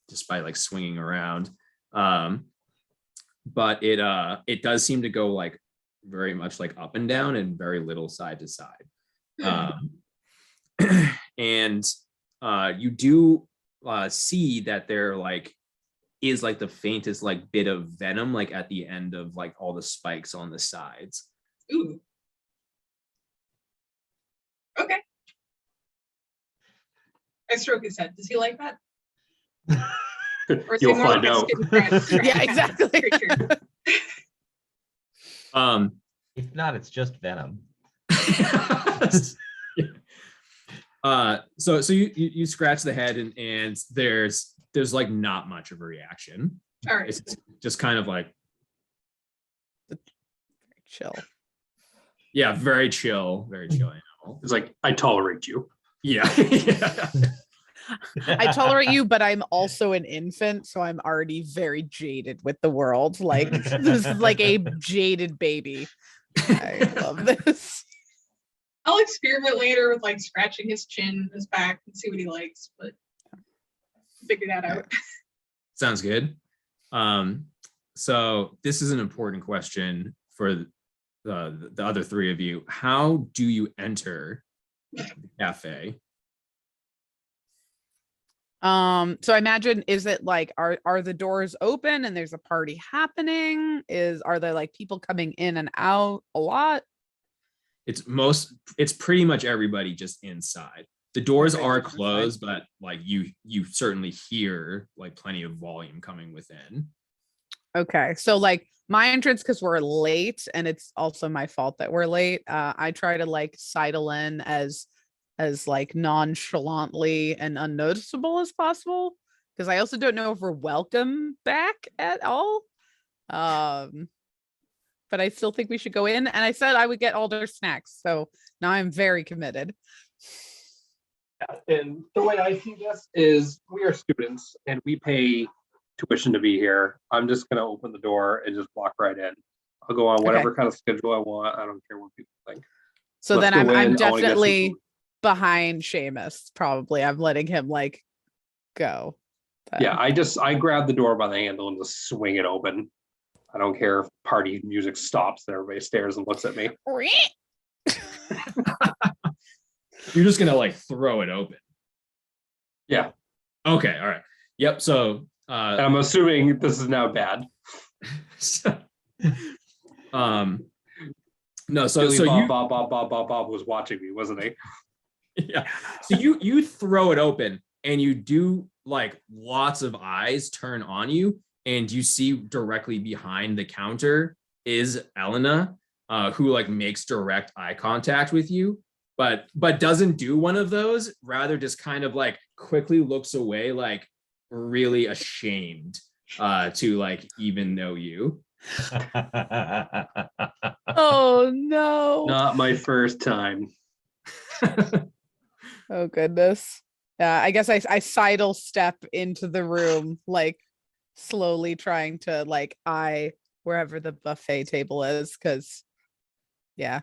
just by like swinging around. But it does seem to go like very much like up and down and very little side to side. And you do see that there like is like the faintest like bit of venom like at the end of like all the spikes on the sides. Ooh. Okay. I stroke his head. Does he like that? Or is he You'll more find like a out. skin Yeah, exactly. creature? If not, it's just venom. So you scratch the head, and there's like not much of a reaction. All right. It's just kind of like, Chill. yeah, very chill animal. It's like, I tolerate you. Yeah. I tolerate you, but I'm also an infant, so I'm already very jaded with the world. Like this is like a jaded baby. I love this. I'll experiment later with like scratching his chin, his back, and see what he likes, but figure that out. Sounds good. So this is an important question for the other three of you. How do you enter the cafe? So I imagine, is it like are the doors open and there's a party happening? Are there like people coming in and out a lot? It's pretty much everybody just inside. The doors Okay, are just closed, but like you certainly hear like plenty of volume coming within. Okay, so like my entrance, because we're late and it's also my fault that we're late, I try to like sidle in as like nonchalantly and unnoticeable as possible, because I also don't know if we're welcome back at all. But I still think we should go in, and I said I would get Alder snacks, so now I'm very committed. And the way I see this is we are students and we pay tuition to be here. I'm just going to open the door and just walk right in. I'll go on whatever kind of schedule I want. I don't care what people think. So Let's then go I'm in. I wanna get some definitely food. behind Seamus. Probably I'm letting him like go. But- Yeah, I grab the door by the handle and just swing it open. I don't care if party music stops and everybody stares and looks at me. You're just gonna like throw it open. Yeah, Okay, all right. Yep. So and I'm assuming this is now bad. No, so Billy so you Bob was watching me, wasn't he? yeah. So you throw it open, and you do like lots of eyes turn on you, and you see directly behind the counter is Elena, who like makes direct eye contact with you, but doesn't do one of those, rather just kind of like quickly looks away, like really ashamed to like even know you. Oh no. Not my first time. Oh goodness. Yeah, I guess I sidle step into the room, like slowly trying to like eye wherever the buffet table is, because yeah.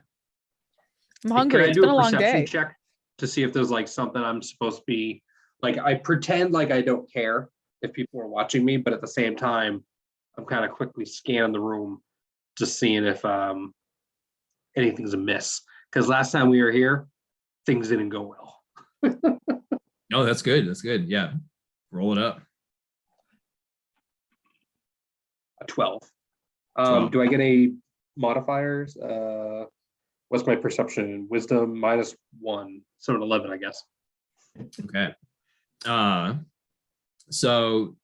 I'm Can hungry. I It's do been a a long perception day. check to see if there's like something I'm supposed to be like? I pretend like I don't care if people are watching me, but at the same time, I'm kind of quickly scanning the room, just seeing if anything's amiss. Because last time we were here, things didn't go well. No, that's good. That's good. Yeah. Roll it up. A 12. 12. Do I get any modifiers? What's my perception? Wisdom -1, so an 11, I guess. Okay. So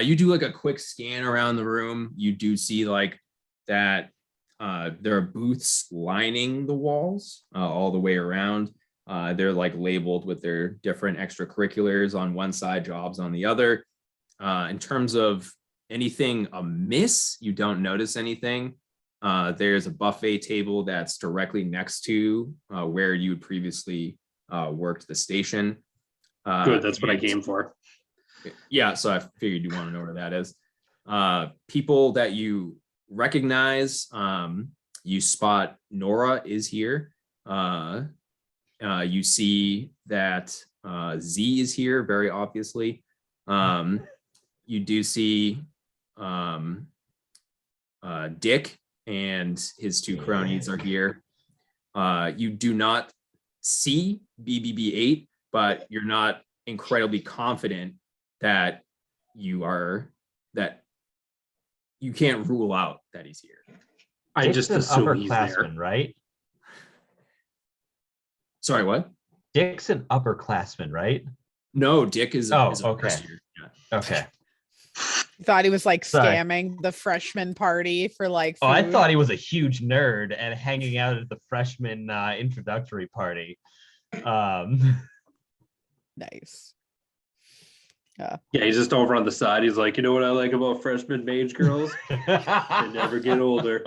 you do like a quick scan around the room. You do see like that there are booths lining the walls all the way around. They're like labeled with their different extracurriculars on one side, jobs on the other. In terms of anything amiss, you don't notice anything. There's a buffet table that's directly next to where you previously worked the station. Good, that's what I came for. Yeah, so I figured you want to know where that is. People that you recognize, you spot Nora is here. You see that Z is here, very obviously. You do see Dick and his two cronies are here. You do not see BBB8, but you're not incredibly confident that you can't rule out that he's here. I Dick's just an assume he's there. upperclassman, right? Sorry, what? Dick's an upperclassman, right? No, Dick is Oh, is a okay. first year. Yeah. Okay. Thought he was like Sorry. scamming the freshman party for like food. Oh, I thought he was a huge nerd and hanging out at the freshman introductory party. Nice. Yeah, he's just over on the side. He's like, you know what I like about freshman mage girls? They never get older.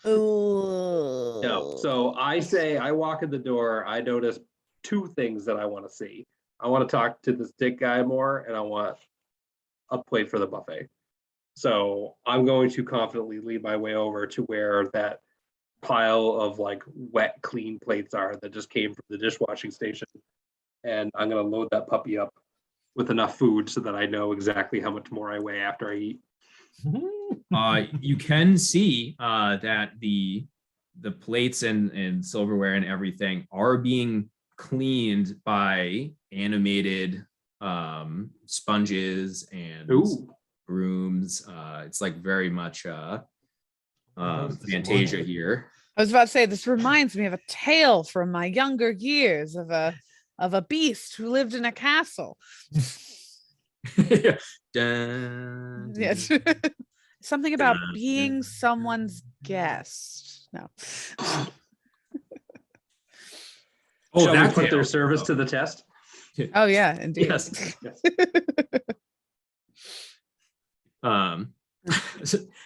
Ooh. No. So I walk in the door. I notice two things that I want to see. I want to talk to this Dick guy more, and I want a plate for the buffet. So I'm going to confidently lead my way over to where that pile of like wet, clean plates are that just came from the dishwashing station. And I'm going to load that puppy up with enough food so that I know exactly how much more I weigh after I eat. You can see that the plates and silverware and everything are being cleaned by animated sponges and brooms. It's like very much Fantasia here. I was about to say, this reminds me of a tale from my younger years of a beast who lived in a castle. Dun, Yes. Something about being someone's guest. No. Oh, Shall we that put their tale. service to the test? Oh yeah, indeed. Yes.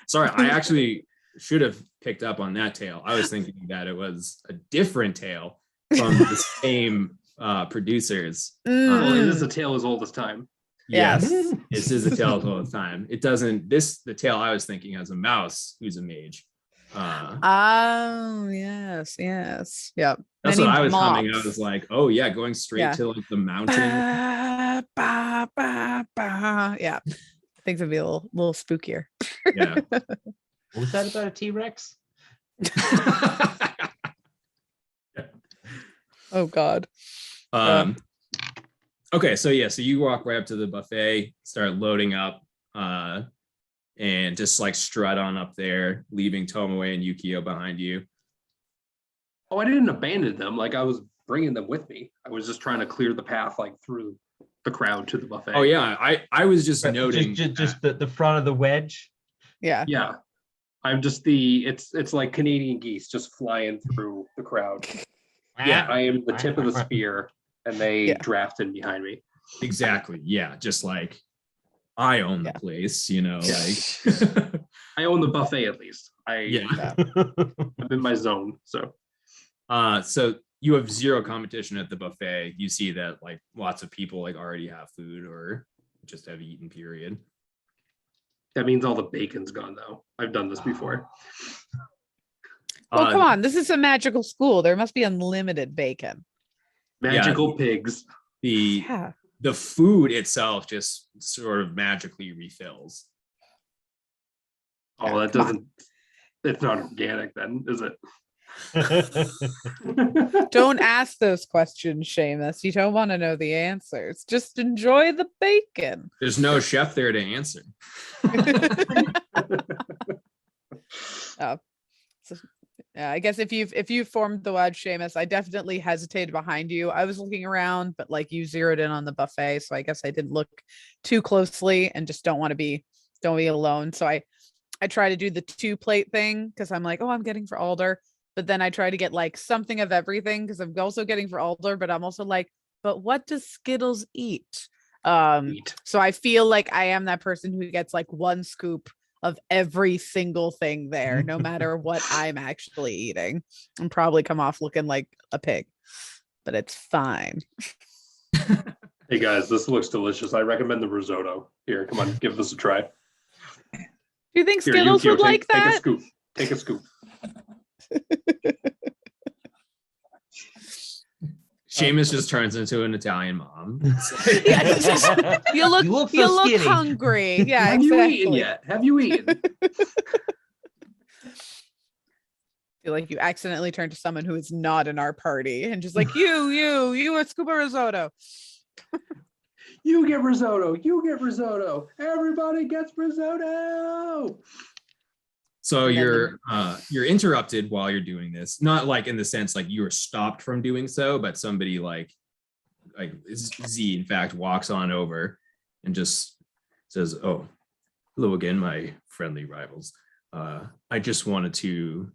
Sorry, I actually should have picked up on that tale. I was thinking that it was a different tale from the same producers. Well, it is a tale as old as time. Yes, Yes. this is a tale all the time. It doesn't. The tale I was thinking has a mouse who's a mage. Oh yes, yes, yep. That's Many what I was humming. I mops. was like, oh yeah, going straight to like the mountain. Ba, ba, ba, ba. Yeah, things would be a little spookier. Yeah. What was that about a T-Rex? Oh God. Okay, so yeah, so you walk right up to the buffet, start loading up, and just like strut on up there, leaving Tomoe and Yukio behind you. Oh, I didn't abandon them. Like I was bringing them with me. I was just trying to clear the path, like through the crowd to the buffet. Oh yeah, I was just noting just the front of the wedge. Yeah. Yeah. I'm just it's like Canadian geese just flying through the crowd. Yeah. I am the tip of the spear, and they Yeah. drafted behind me. exactly. Yeah, just like I own the place, you know, Yeah. like I own the buffet at least. yeah. I'm in my zone. So So you have zero competition at the buffet. You see that like lots of people like already have food or just have eaten, period. that means all the bacon's gone though. I've done this before. Well, come on. This is a magical school. There must be unlimited bacon. Magical pigs. Yeah. The food itself just sort of magically refills. Oh, that come on. doesn't. It's not organic, then, is it? Don't ask those questions, Seamus. You don't want to know the answers. Just enjoy the bacon. There's no chef there to answer. Oh. So, yeah, I guess if you've formed the wedge, Seamus, I definitely hesitated behind you. I was looking around, but like you zeroed in on the buffet, so I guess I didn't look too closely and just don't be alone. So I try to do the 2-plate thing because I'm like, oh, I'm getting for Alder, but then I try to get like something of everything because I'm also getting for Alder, but I'm also like, but what does Skittles eat? So I feel like I am that person who gets like 1 scoop of every single thing there, no matter what I'm actually eating, and probably come off looking like a pig, but it's fine. Hey guys, this looks delicious. I recommend the risotto. Here, come on, give this a try. Do you think Here, Skittles Yukio, would like take a that? scoop. Take a scoop. Seamus just turns into an Italian mom. Yeah, you look so skinny. hungry. Yeah, Have exactly. you eaten yet? Have you eaten? Feel like you accidentally turn to someone who is not in our party and just like you a scuba risotto. You get risotto. You get risotto. Everybody gets risotto. So And then you're interrupted while you're doing this, not like in the sense like you were stopped from doing so, but somebody like Z in fact walks on over and just says, "Oh, hello again, my friendly rivals. I just wanted to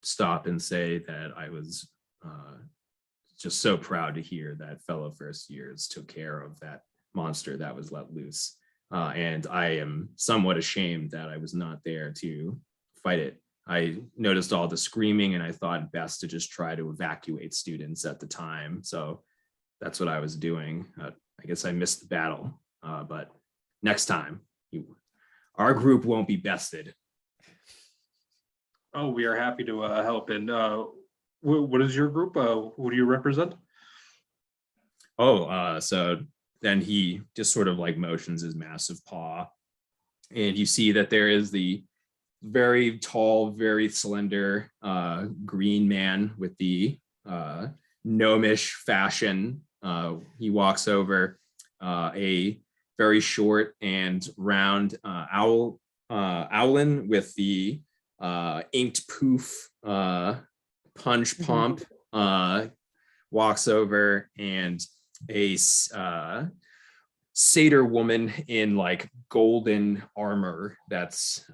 stop and say that I was just so proud to hear that fellow first years took care of that monster that was let loose, and I am somewhat ashamed that I was not there to fight it. I noticed all the screaming and I thought best to just try to evacuate students at the time. So that's what I was doing. I guess I missed the battle, but next time our group won't be bested." Oh, we are happy to help. And what is your group? Who do you represent? So then he just sort of like motions his massive paw, and you see that there is the very tall, very slender green man with the gnomish fashion. He walks over, a very short and round owlin with the inked poof punch pomp walks over, and a satyr woman in like golden armor that's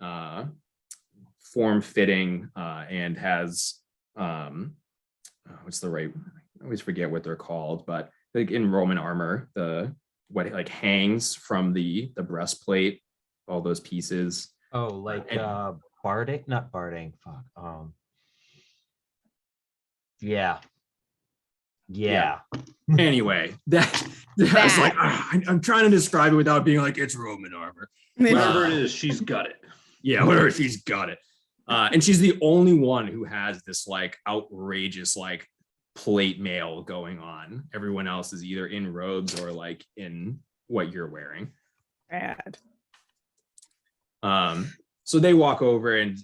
form-fitting and has what's the right, I always forget what they're called, but like in Roman armor, what like hangs from the breastplate, all those pieces. Oh, like Bardic, not Bardic. Fuck. Yeah. Anyway, that I was like, I'm trying to describe it without being like it's Roman armor. Whatever it is, she's got it. Yeah, whatever, she's got it. And she's the only one who has this like outrageous like plate mail going on. Everyone else is either in robes or like in what you're wearing. Bad. So they walk over, and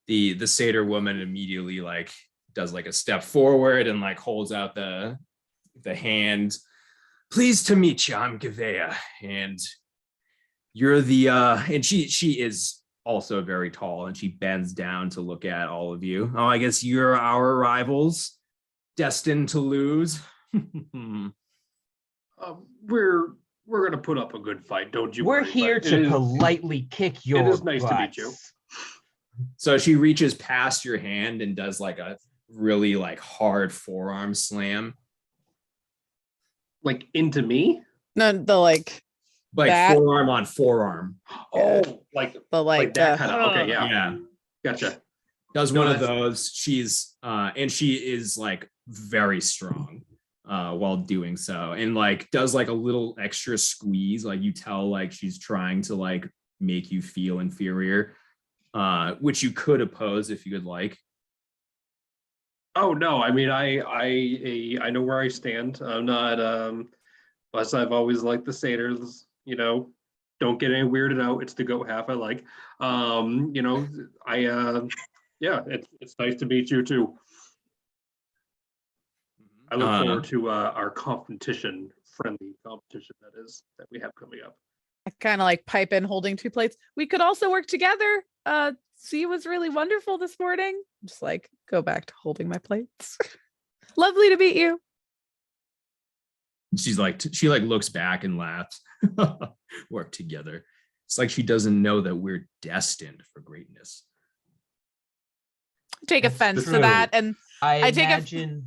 the satyr woman immediately like does like a step forward and like holds out the hand. "Pleased to meet you. I'm Gavea, and you're the and she is also very tall, and she bends down to look at all of you. Oh, I guess you're our rivals, destined to lose." We're gonna put up a good fight, don't you? We're worry, here but to politely kick your It is nice to meet you. butts. So she reaches past your hand and does like a really like hard forearm slam, Like into me? No, the like like that. forearm on forearm. Oh, like like that kind of. Okay, yeah, Yeah, gotcha. does No, one of that's- those. She's and she is like very strong while doing so, and like does like a little extra squeeze, like you tell like she's trying to like make you feel inferior. which you could oppose if you would like. Oh no, I mean I know where I stand. I'm not as I've always liked the satyrs, don't get any weirded out. It's the goat half I like. Yeah, it's nice to meet you too. I look forward to our friendly competition that we have coming up. I kind of like pipe in holding 2 plates. We could also work together. C was really wonderful this morning. Just like go back to holding my plates. Lovely to meet you. She looks back and laughs. Work together. It's like she doesn't know that we're destined for greatness. Take That's offense to true. that, and I take imagine.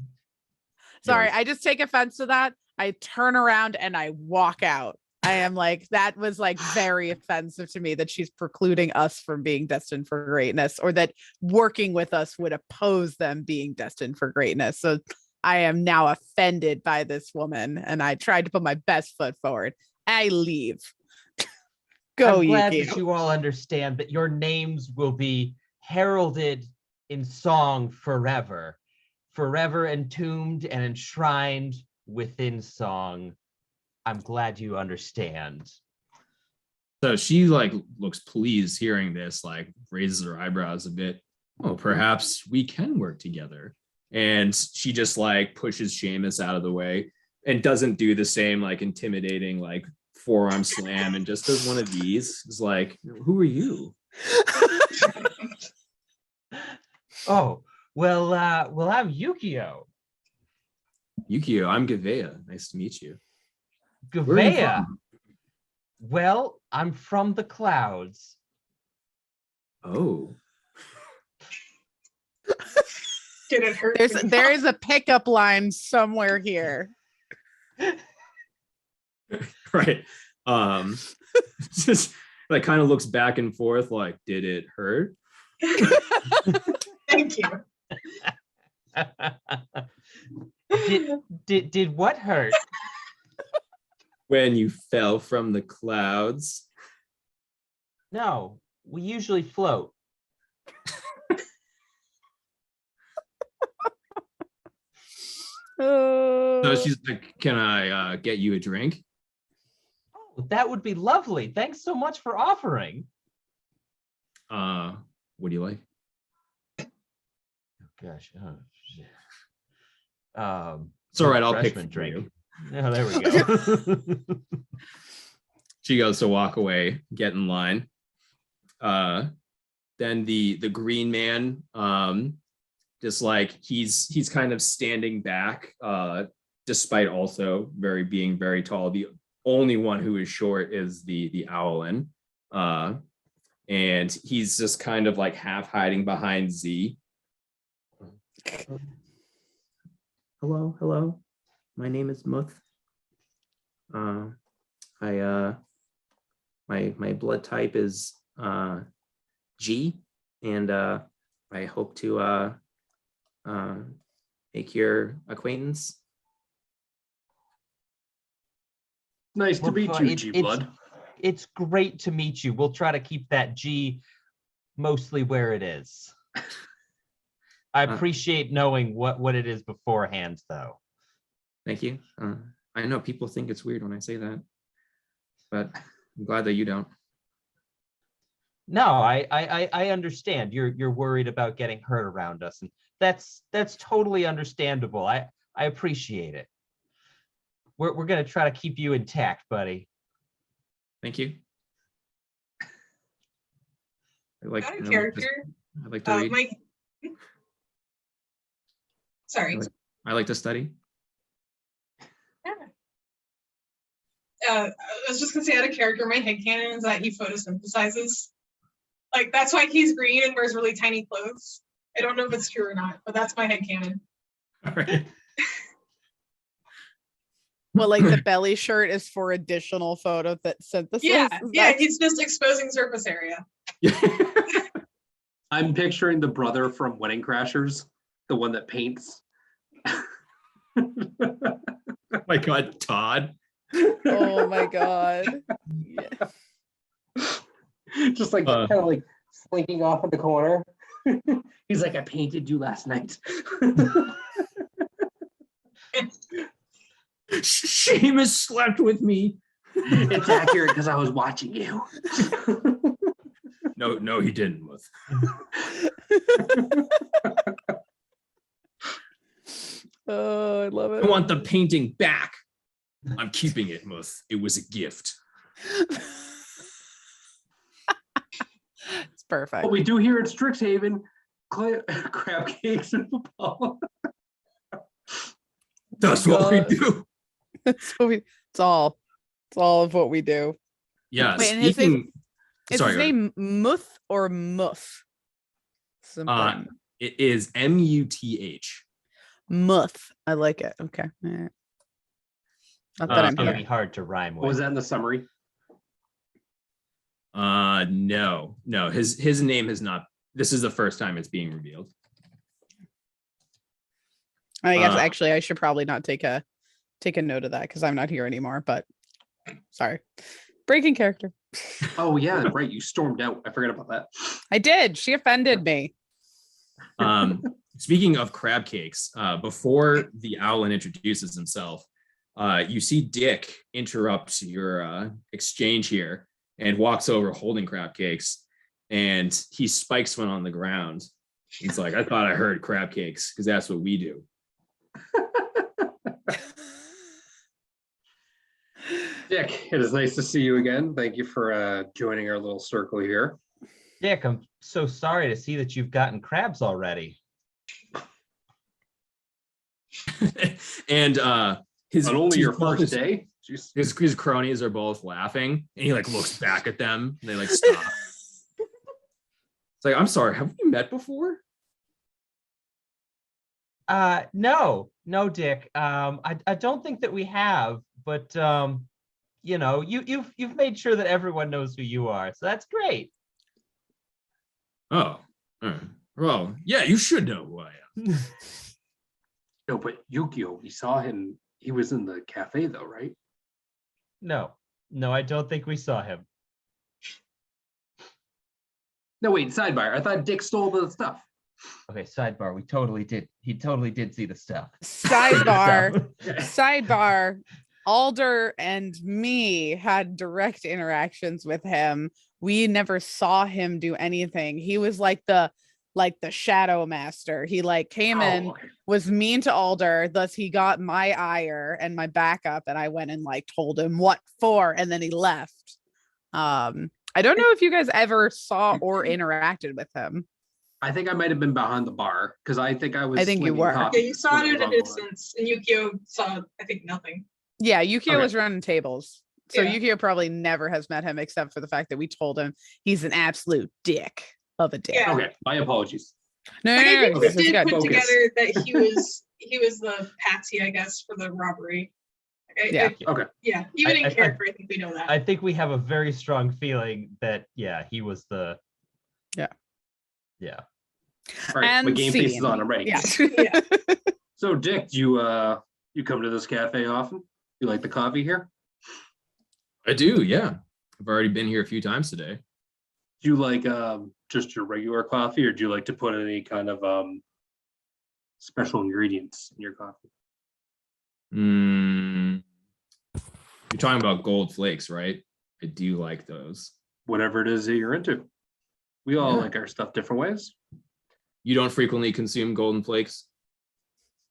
sorry, Yes. I just take offense to that. I turn around and I walk out. I am like, that was like very offensive to me that she's precluding us from being destined for greatness, or that working with us would oppose them being destined for greatness. So I am now offended by this woman, and I tried to put my best foot forward. I leave. Go, I'm glad Yukio. that you all understand that your names will be heralded in song forever, forever entombed and enshrined within song. I'm glad you understand. So she looks pleased hearing this, raises her eyebrows a bit. Oh, perhaps we can work together. And she just pushes Seamus out of the way and doesn't do the same intimidating forearm slam, and just does one of these. It's like, who are you? Oh, well, I'm Yukio. Yukio, I'm Gavea. Nice to meet you. Where are you Gavea. from? Well, I'm from the clouds. Oh. Did it hurt? There is a pickup line somewhere here. Right. Just kind of looks back and forth did it hurt? Thank you. Did what hurt? When you fell from the clouds. No, we usually float. So she's like, can I get you a drink? Oh, that would be lovely. Thanks so much for offering. What do you like? Oh, gosh. Oh, shit. It's all right, I'll pick refreshment for you. Oh, there we go. She goes to walk away, get in line. Then the green man, just he's kind of standing back, despite also being very tall. The only one who is short is the owlin, and he's just kind of half hiding behind Z. Hello. My name is Muth. My blood type is G, and I hope to make your acquaintance. Nice to meet you, G Blood. It's great to meet you. We'll try to keep that G mostly where it is. I appreciate knowing what it is beforehand, though. Thank you. I know people think it's weird when I say that, but I'm glad that you don't. No, I understand. You're worried about getting hurt around us, and that's totally understandable. I appreciate it. We're gonna try to keep you intact, buddy. Thank you. Out of character. I like to read. Sorry. I like to study. I was just gonna say, out of character, my headcanon is that he photosynthesizes. That's why he's green and wears really tiny clothes. I don't know if it's true or not, but that's my headcanon. All right. Well, the belly shirt is for additional photosynthesis. Yeah, he's just exposing surface area. I'm picturing the brother from Wedding Crashers, the one that paints. Oh my God, Todd. Oh my God. Yeah. Just kind of slinking off in the corner. He's like, I painted you last night. Seamus slept with me. It's accurate because I was watching you. No, he didn't. Muth. Oh, I love I it. want the painting back. I'm keeping it, Muth. It was a gift. It's perfect. What we do here at Strixhaven, crab cakes and football. That's what we do. It's all of what we do. Yeah. Wait, and his Speaking. Is Sorry, his name Muth or Muff? Something. it is Muth. Muth. I like it. Okay. All right. Not that I'm It's gonna be here. hard to rhyme What was with. that in the summary? No. His name has not. This is the first time it's being revealed. I guess Uh, actually I should probably not take a note of that because I'm not here anymore. But sorry, breaking character. Oh yeah, right. You stormed out. I forgot about that. I did. She offended me. Speaking of crab cakes, before the Owlin introduces himself, you see Dick interrupt your exchange here and walks over holding crab cakes, and he spikes one on the ground. He's like, I thought I heard crab cakes because that's what we do. Dick, it is nice to see you again. Thank you for joining our little circle here. Dick, I'm so sorry to see that you've gotten crabs already. And his On only your he's both first his- day? Jeez. his cronies are both laughing, and he like looks back at them. And they like stop. It's like, I'm sorry, have we met before? No, Dick. I don't think that we have, but you know, you've made sure that everyone knows who you are, so that's great. Oh, well, yeah, you should know who I am. No, but Yukio, we saw him. He was in the cafe though, right? No, I don't think we saw him. No, wait, sidebar. I thought Dick stole the stuff. Okay, sidebar. We totally did. He totally did see the stuff. Sidebar. So- Sidebar. Alder and me had direct interactions with him. We never saw him do anything. He was like the shadow master. He like came in, okay. was mean to Alder, thus he got my ire and my backup, and I went and like told him what for, and then he left. I don't know if you guys ever saw or interacted with him. I think I might have been behind the bar because I think I was. I think you slinging were. coffee Yeah, you saw it when I at a was on the line. distance, and Yukio saw, I think, nothing. Yeah, Yukio Okay. was running tables. So Yeah. Yukio probably never has met him except for the fact that we told him he's an absolute dick of a dick. Yeah. Okay, my apologies. No, Like, I think this we is did good. put Focus. together that he was the patsy, I guess, for the robbery. Yeah. Okay. Yeah, even in I- character, I think we know that. I think we have a very strong feeling that he was the. Yeah. Yeah. All right, my And game face is scene. on. I'm ready. Yeah. Yeah. So, Dick, you come to this cafe often? You like the coffee here? I do, yeah. I've already been here a few times today. Do you like just your regular coffee, or do you like to put any kind of special ingredients in your coffee? You're talking about gold flakes, right? I do like those. Whatever it is that you're into. We all Yeah. like our stuff different ways. You don't frequently consume golden flakes?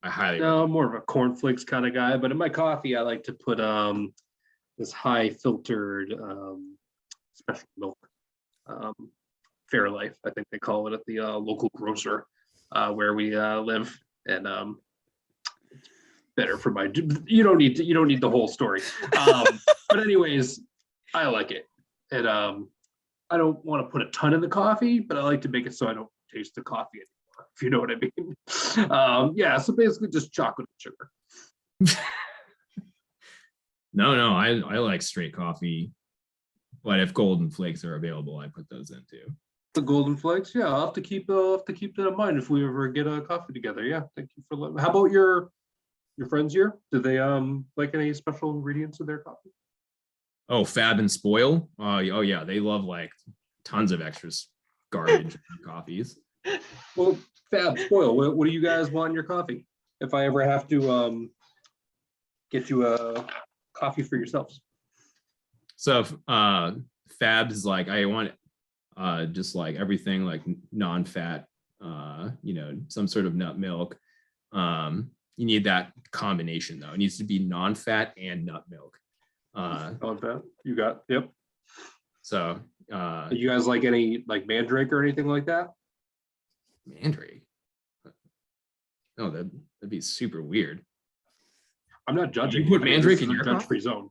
I highly No, I'm more of a cornflakes kind of guy, but in my coffee, I like to put this high filtered special milk. Fairlife, I think they call it at the local grocer where we live, and it's better for my. You don't need the whole story, but anyways, I like it, and I don't want to put a ton in the coffee, but I like to make it so I don't taste the coffee anymore, if you know what I mean. Yeah, so basically just chocolate and sugar. No, I like straight coffee, but if golden flakes are available, I put those in too. The golden flakes, yeah, I'll have to keep that in mind if we ever get a coffee together. Yeah, thank you for letting. How about your friends here? Do they like any special ingredients in their coffee? Oh, Fab and Spoil. Oh yeah, they love like tons of extras. garbage coffees. Well, Fab, Spoil, what do you guys want in your coffee? If I ever have to get you a coffee for yourselves. So Fab is like, I want just like everything like non-fat, some sort of nut milk. You need that combination though. It needs to be non-fat and nut milk. Non-fat, you got, yep. So Do you guys like any like mandrake or anything like that? mandrake. No, that'd be super weird. I'm not judging. You put I mean, mandrake this in is a your judge-free zone.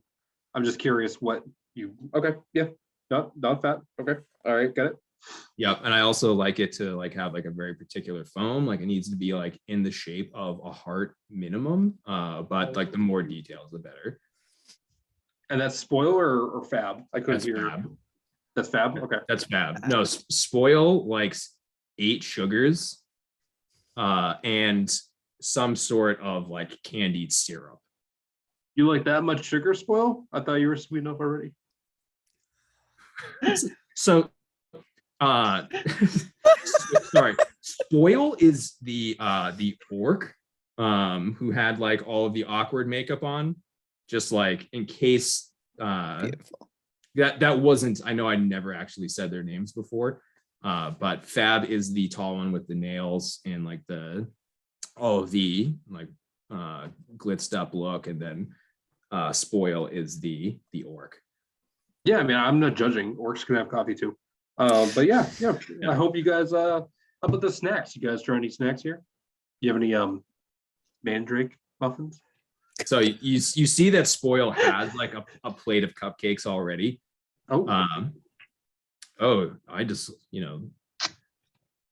I'm just curious what you. Okay, yeah, not fat. Okay, all right, got it. Yep, and I also like it to like have like a very particular foam. Like it needs to be like in the shape of a heart minimum. But like the more details, the better. And that's Spoil or Fab? I couldn't That's hear. Fab. That's Fab. Okay. That's Fab. No, Spoil likes 8 sugars, and some sort of like candied syrup. You like that much sugar, Spoil? I thought you were sweet enough already. So, sorry, Spoil is the orc who had like all of the awkward makeup on, just like in case Beautiful. that wasn't. I know I never actually said their names before, but Fab is the tall one with the nails and like all of the like glitzed up look, and then Spoil is the orc. Yeah, I mean, I'm not judging. Orcs can have coffee too. But yeah. I hope you guys. How about the snacks? You guys try any snacks here? You have any mandrake muffins? So you see that Spoil has like a plate of cupcakes already. Oh, I just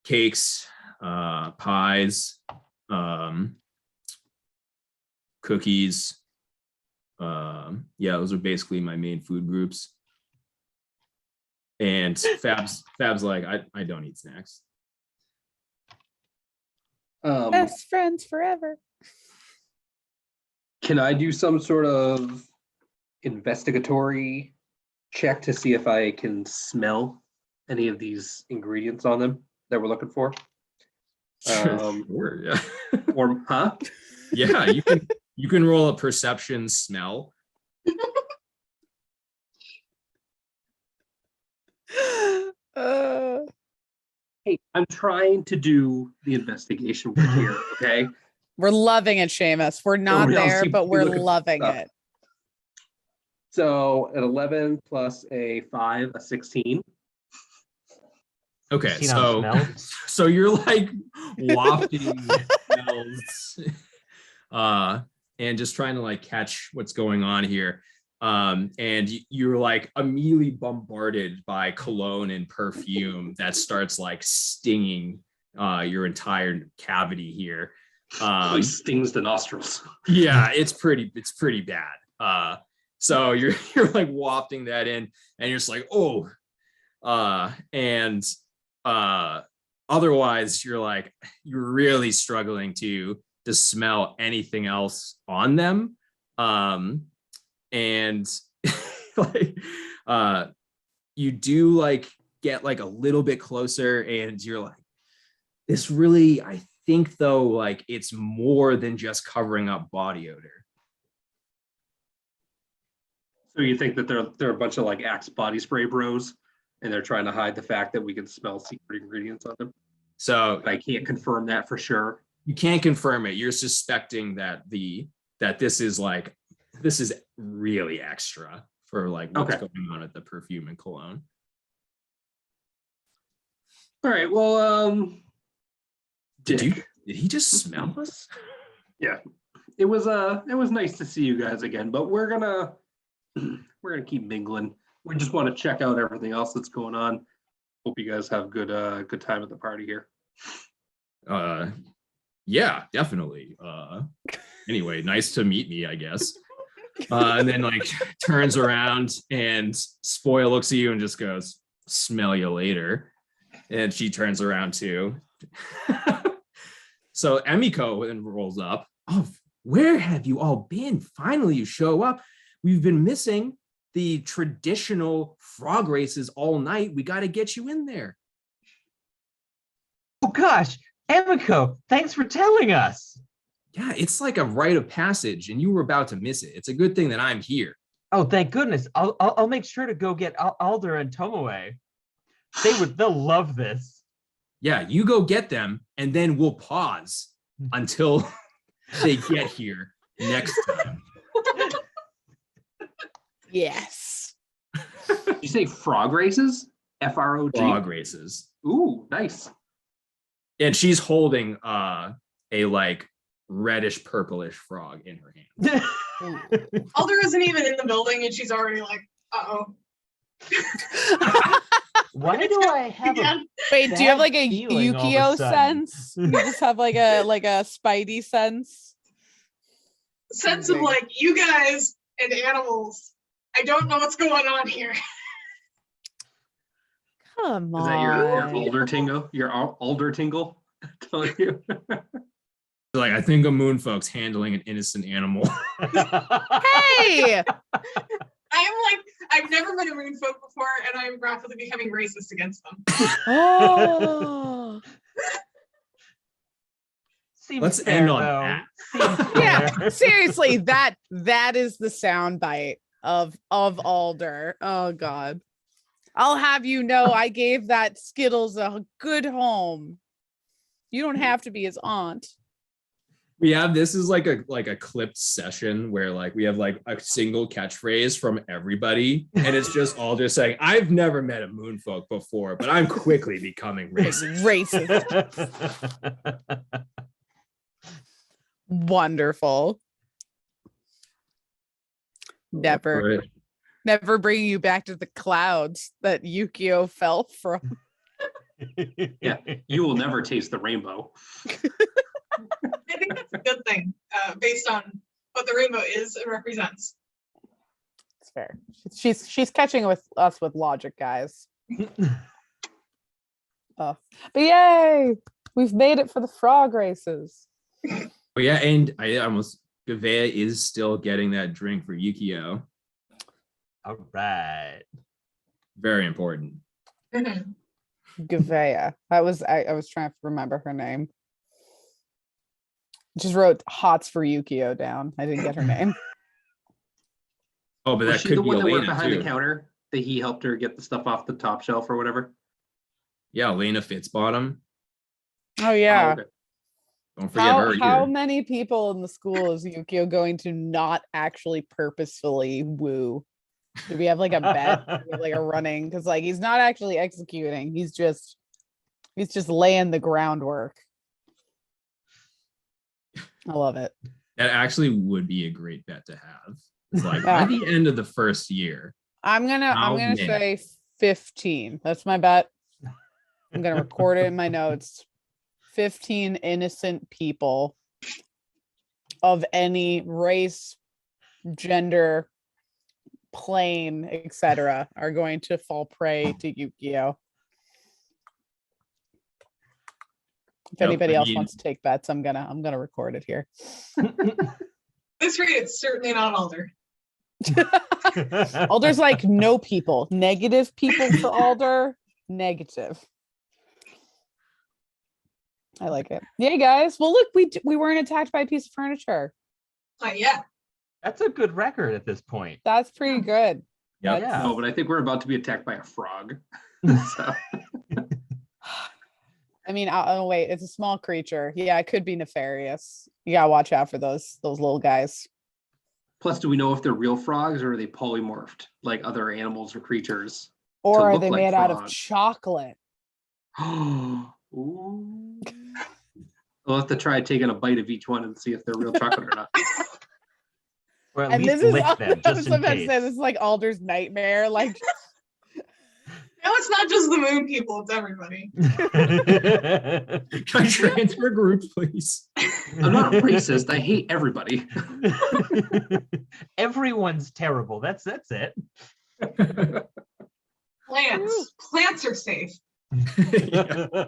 cakes, pies, cookies. Those are basically my main food groups. And Fab's like, I don't eat snacks. Best friends forever. Can I do some sort of investigatory check to see if I can smell any of these ingredients on them that we're looking for? Sure, yeah. Or huh? Yeah, you can roll a perception smell. Hey, I'm trying to do the investigation work here, okay? We're loving it, Seamus. We're not Nobody else there, seems but to be we're looking for loving stuff. it. So an 11 plus a 5, a 16. Okay, 16 on smells? so you're like wafting smells, and just trying to like catch what's going on here. And you're like immediately bombarded by cologne and perfume that starts like stinging your entire cavity here. Really stings the nostrils. Yeah, it's pretty bad. So you're like wafting that in, and you're just like, oh, and otherwise you're really struggling to smell anything else on them. And like you do like get like a little bit closer, and you're like, this really, I think though, like it's more than just covering up body odor. So you think that they're a bunch of like Axe body spray bros, and they're trying to hide the fact that we can smell secret ingredients on them? So But I can't confirm that for sure. you can't confirm it. You're suspecting that this is really extra for like what's Okay. going on at the perfume and cologne. All right. Well, Did he just smell us? Yeah, it was nice to see you guys again, but we're gonna keep mingling. We just want to check out everything else that's going on. Hope you guys have good time at the party here. Yeah, definitely. Anyway, nice to meet me, I guess. And then like turns around, and Spoil looks at you and just goes, smell you later. And she turns around too. So Emiko then rolls up. Oh, where have you all been? Finally, you show up. We've been missing the traditional frog races all night. We got to get you in there. Oh gosh, Emiko, thanks for telling us. Yeah, it's like a rite of passage, and you were about to miss it. It's a good thing that I'm here. Oh, thank goodness. I'll make sure to go get Alder and Tomoe. They'll love this. Yeah, you go get them, and then we'll pause until they get here next time. Yes. Did you say frog races? FROG? Frog races. Ooh, nice. And she's holding a like reddish purplish frog in her hand. Alder isn't even in the building and she's already like, uh-oh. Why do I have a Wait, do you have like a feeling all of a Yukio sudden? sense? You just have like a Spidey sense? Sense of like, you guys and animals. I don't know what's going on here. Come on. Is that your Alder tingle? Your Alder tingle? Telling you. Like, I think a moon folk's handling an innocent animal. Hey! I am like, I've never met a moon folk before, and I'm rapidly becoming racist against them. Oh. Seems Let's fair, end on though. that. Seems Yeah, fair. seriously, that is the soundbite of Alder. Oh God. I'll have you know I gave that Skittles a good home. You don't have to be his aunt. We have this is like a clipped session where like we have like a single catchphrase from everybody, and it's just all just saying, I've never met a moonfolk before, but I'm quickly becoming racist. Racist. Wonderful. Never bringing you back to the clouds that Yukio fell from. Yeah, you will never taste the rainbow. I think that's a good thing, based on what the rainbow is and represents. It's fair. She's catching us with logic, guys. But yay! We've made it for the frog races. But yeah, and I almost Gavea is still getting that drink for Yukio. All right. Very important. Mhm. Gavea. I was trying to remember her name. Just wrote hots for Yukio down. I didn't get her name. Oh, but Was that she could the be one that worked Elena behind too. the counter that he helped her get the stuff off the top shelf or whatever? Yeah, Elena Fitzbottom. Oh yeah. Oh, okay. Don't forget her How either. many people in the school is Yukio going to not actually purposefully woo? Do we have like a bet? Do we have, like a running? Because like he's not actually executing. He's just laying the groundwork. I love it. That actually would be a great bet to have. It's like Yeah. by the end of the first year. I'm gonna many? say 15. That's my bet. I'm gonna record it in my notes. 15 innocent people of any race, gender, plane, etc., are going to fall prey to Yukio. If Yep, anybody I else mean- wants to take bets, I'm gonna record it here. This rate, it's certainly not Alder. Alder's like no people, negative people for Alder, negative. I like it. Yeah, guys. Well, look, we weren't attacked by a piece of furniture. Yeah. That's a good record at this point. That's pretty good. Yep. That's- No, but I think we're about to be attacked by a frog. So, I mean, oh wait, it's a small creature. Yeah, it could be nefarious. You gotta watch out for those little guys. plus, do we know if they're real frogs or are they polymorphed like other animals or creatures? Or are look they like made out of frogs. chocolate? Ooh. We'll have to try taking a bite of each one and see if they're real chocolate or not. Or at And least this is lick I them was just in about to say, case. this is like Alder's nightmare. Like No, it's not just the moon people, it's everybody. Can I transfer groups, please? I'm not racist. I hate everybody. Everyone's terrible. That's it. Plants are safe. Yeah.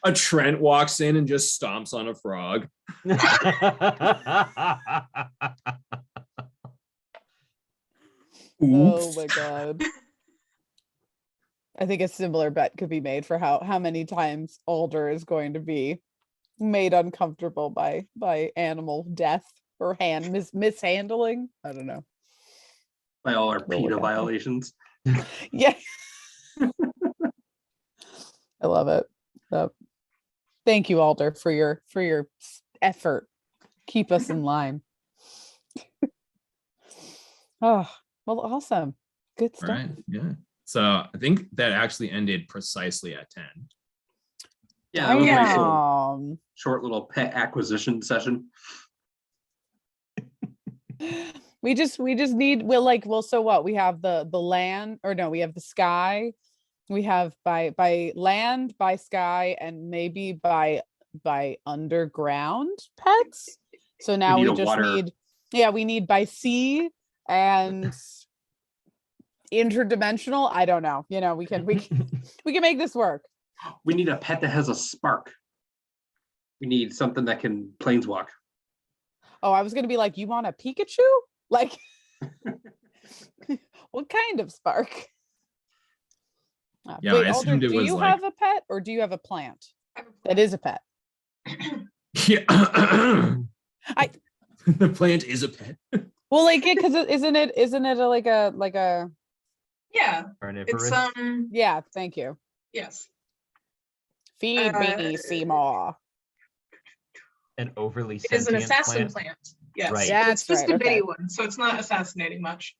A Trent walks in and just stomps on a frog. oh Oops. my god. I think a similar bet could be made for how many times Alder is going to be made uncomfortable by animal death or mishandling. I don't know. By all our We'll look PETA at that. violations. Yeah. I love it. Thank you, Alder, for your effort. Keep us in line. Oh, well, awesome. Good All stuff. right. Yeah. So I think that actually ended precisely at 10. Yeah, that was a nice little Damn. short little pet acquisition session. We just need so what? We have the land, or no, we have the sky. We have by land, by sky, and maybe by underground pets. So now need we a just water. we need by sea and interdimensional. I don't know. We can make this work. We need a pet that has a spark. We need something that can planeswalk. Oh, I was gonna be like, you want a Pikachu? Like, what kind of spark? Yeah, Wait, I Alder, assumed it do was you like- have a pet or do you have a plant that is a pet? Yeah. I- The plant is a pet. Well, like it, because isn't it like a Yeah, Carnivorous. it's yeah, thank you. yes. Feed me, Seymour. An overly It is an sentient assassin plant. plant. Yes. Right. Yeah, But it's that's just right, a bitty okay. one, so it's not assassinating much.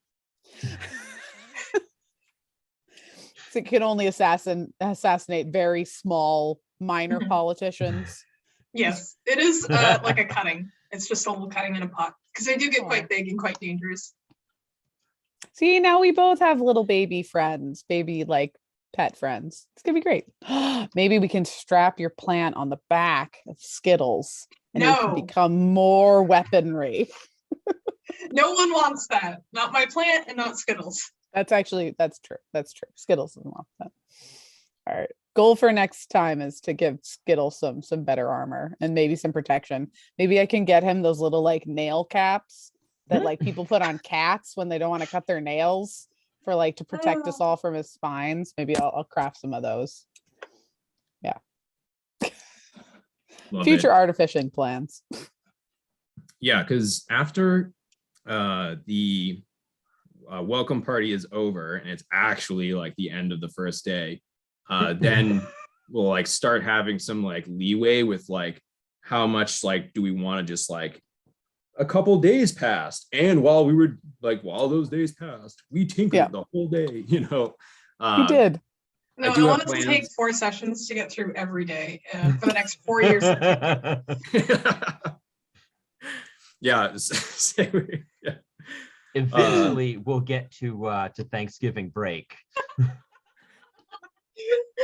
So it can only assassinate very small minor Mhm. politicians. Yes, it is like a cutting. It's just a little cutting in a pot because they do get Aw. quite big and quite dangerous. See, now we both have little baby friends, like pet friends. It's gonna be great. Maybe we can strap your plant on the back of Skittles and it can No. become more weaponry. No one wants that. Not my plant and not Skittles. That's true. That's true. Skittles doesn't want that. All right. Goal for next time is to give Skittles some better armor and maybe some protection. Maybe I can get him those little like nail caps that like people put on cats when they don't want to cut their nails for like to protect us all from his spines. Maybe I'll craft some of those. Yeah. Love Future it. artificing plans. Yeah, because after the welcome party is over and it's actually like the end of the first day, then we'll like start having some like leeway with like how much like do we want to just like a couple days passed, and while those days passed, we tinkered the whole day, We did. No, I do want have us to plans. take 4 sessions to get through every day for the next 4 years. Yeah. Yeah. Eventually, we'll get to Thanksgiving break.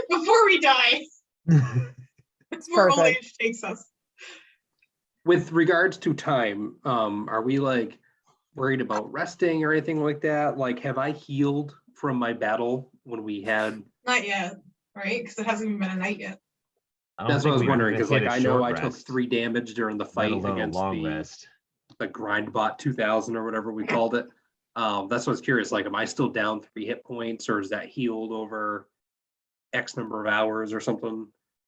Before we die. That's where old Perfect. age takes us. With regards to time, are we like worried about resting or anything like that? Like, have I healed from my battle when we had? Not yet, right? Because it hasn't even been a night yet. That's what I was wondering, because like I know I took rest, 3 damage during the let fight alone a against long rest. the Grindbot 2000 or whatever we called it. That's what I was curious. Like, am I still down 3 hit points, or is that healed over X number of hours or something?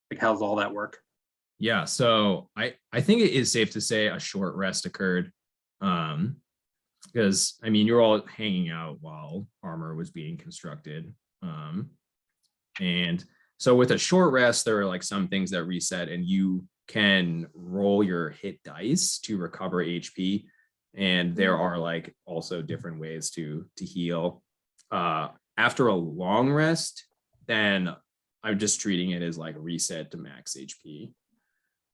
Like, how's all that work? Yeah, so I think it is safe to say a short rest occurred, because I mean you're all hanging out while armor was being constructed, and so with a short rest there are like some things that reset, and you can roll your hit dice to recover HP, and there are like also different ways to heal. After a long rest, then I'm just treating it as like reset to max HP.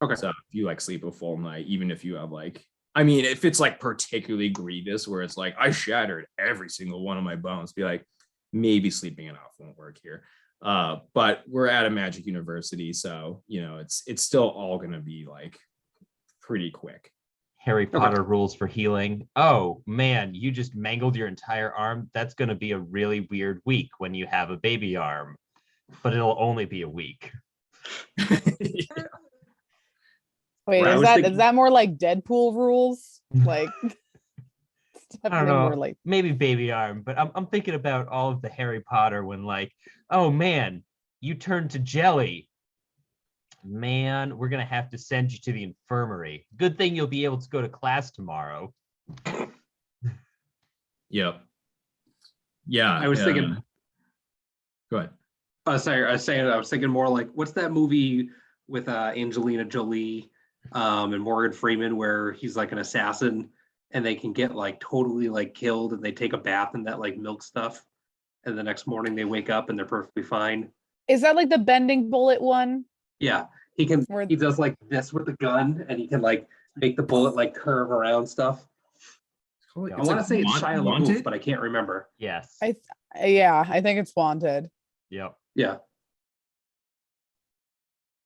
Okay. So if you like sleep a full night, even if you have like, I mean, if it's like particularly grievous where it's like I shattered every single one of my bones, be like, maybe sleeping enough won't work here. But we're at a Magic University, so it's still all gonna be like pretty quick. Harry Potter rules for healing. Oh man, you just mangled your entire arm. That's going to be a really weird week when you have a baby arm, but it'll only be a week. Yeah. Wait, Right, I is was that thinking- is that more like Deadpool rules? Like I don't Maybe we're know, late. maybe baby arm, but I'm thinking about all of the Harry Potter when like, oh man, you turned to jelly. Man, we're gonna have to send you to the infirmary. Good thing you'll be able to go to class tomorrow. Yep. Yeah. I was thinking. Go ahead. Sorry, I was thinking more like, what's that movie with Angelina Jolie and Morgan Freeman where he's like an assassin and they can get like totally like killed and they take a bath in that like milk stuff and the next morning they wake up and they're perfectly fine. Is that like the bending bullet one? Yeah, he can. Where- He does like this with the gun and he can like make the bullet like curve around stuff. I It's want to like say it's Shia LaBeouf, Wanted? but I can't remember. Yes. Yeah, I think it's Wanted. Yep. Yeah.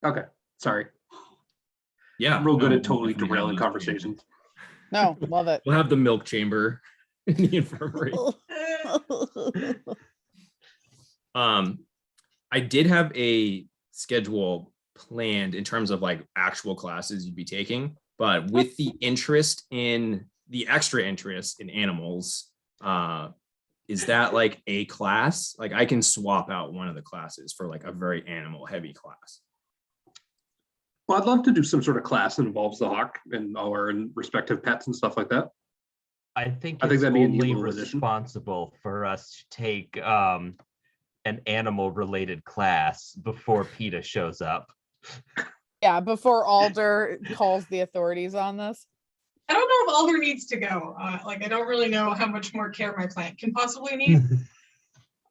Okay, sorry. Yeah. I'm real good no, at totally definitely have derailing those conversations. No, love it. We'll have the milk chamber in the infirmary. I did have a schedule planned in terms of like actual classes you'd be taking, but with the extra interest in animals, is that like a class? Like I can swap out one of the classes for like a very animal heavy class. Well, I'd love to do some sort of class that involves the hawk and our respective pets and stuff like that. I think I think it's that'd be a neat only little addition. responsible for us to take an animal related class before PETA shows up. Yeah, before Alder calls the authorities on this. I don't know if Alder needs to go. Like, I don't really know how much more care my plant can possibly need.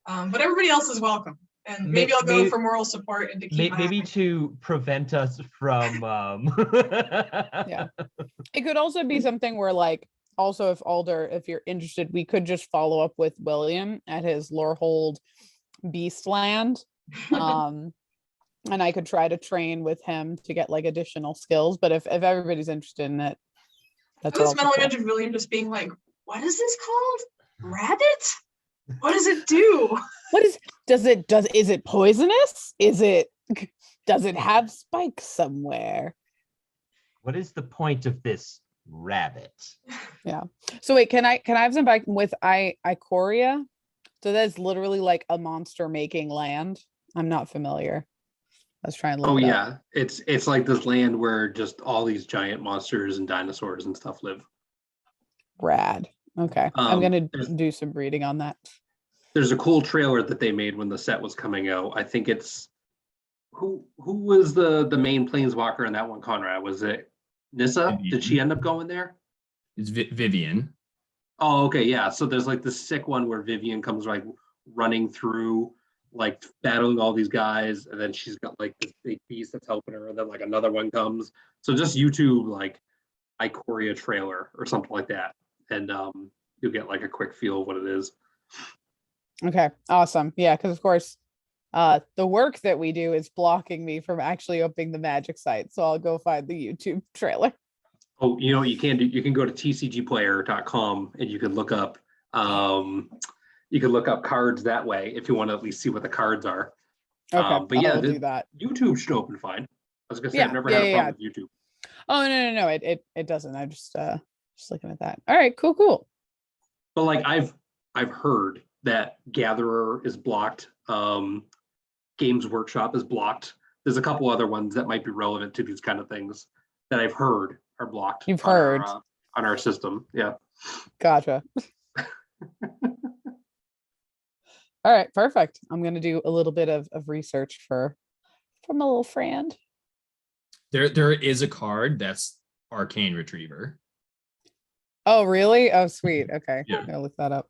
But everybody else is welcome. And maybe I'll go for moral support and to keep maybe to prevent us from Yeah. It could also be something where like, also if Alder, if you're interested, we could just follow up with William at his Lorehold Beastland. And I could try to train with him to get like additional skills. But if everybody's interested in it, that's this all. mental image of William just being like, what is this called? Rabbit? What does it do? Is it poisonous? Does it have spikes somewhere? What is the point of this rabbit? Yeah. So wait, can I have some back with Ikoria? So that's literally like a monster making land. I'm not familiar. I was trying to look Oh it up. yeah, it's like this land where just all these giant monsters and dinosaurs and stuff live. Rad. Okay. I'm gonna there's- do some reading on that. There's a cool trailer that they made when the set was coming out. I think it's who was the main planeswalker in that one, Conrad? Was it Nissa? Vivian. Did she end up going there? It's Vivian. Oh, okay, yeah. So there's like this sick one where Vivian comes like running through, like battling all these guys, and then she's got like this big beast that's helping her, and then like another one comes. So just YouTube like Ikoria trailer or something like that, and you'll get like a quick feel of what it is. Okay. Awesome. Yeah, because of course, the work that we do is blocking me from actually opening the magic site. So I'll go find the YouTube trailer. Oh, you know what you can do? You can go to tcgplayer.com and you can look up cards that way if you want to at least see what the cards are. Okay. But yeah, I'll do that. YouTube should open fine. I was gonna say Yeah, I've never had a problem with YouTube. Oh no, it doesn't. I just looking at that. All right, cool. But like I've heard that Gatherer is blocked. Games Workshop is blocked. There's a couple other ones that might be relevant to these kind of things that I've heard are blocked. You've heard on our system. Yeah. Gotcha. All right, perfect. I'm gonna do a little bit of research from a little friend. There is a card that's Arcane Retriever. Oh, really? Oh, sweet. Okay, Yeah. I'm gonna look that up.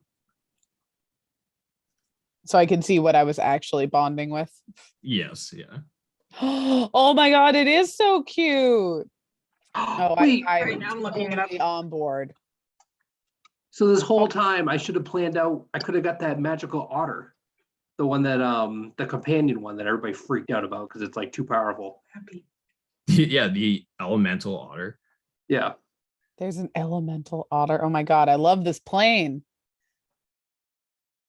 So I can see what I was actually bonding with. Yes, yeah. Oh my god, it is so cute. Oh, Wait, Right now I'm looking it up. totally on board. so this whole time I should have planned out, I could have got that magical otter. The one that the companion one that everybody freaked out about because it's like too powerful. Happy. Yeah, the elemental otter. Yeah. There's an elemental otter. Oh my god, I love this plane.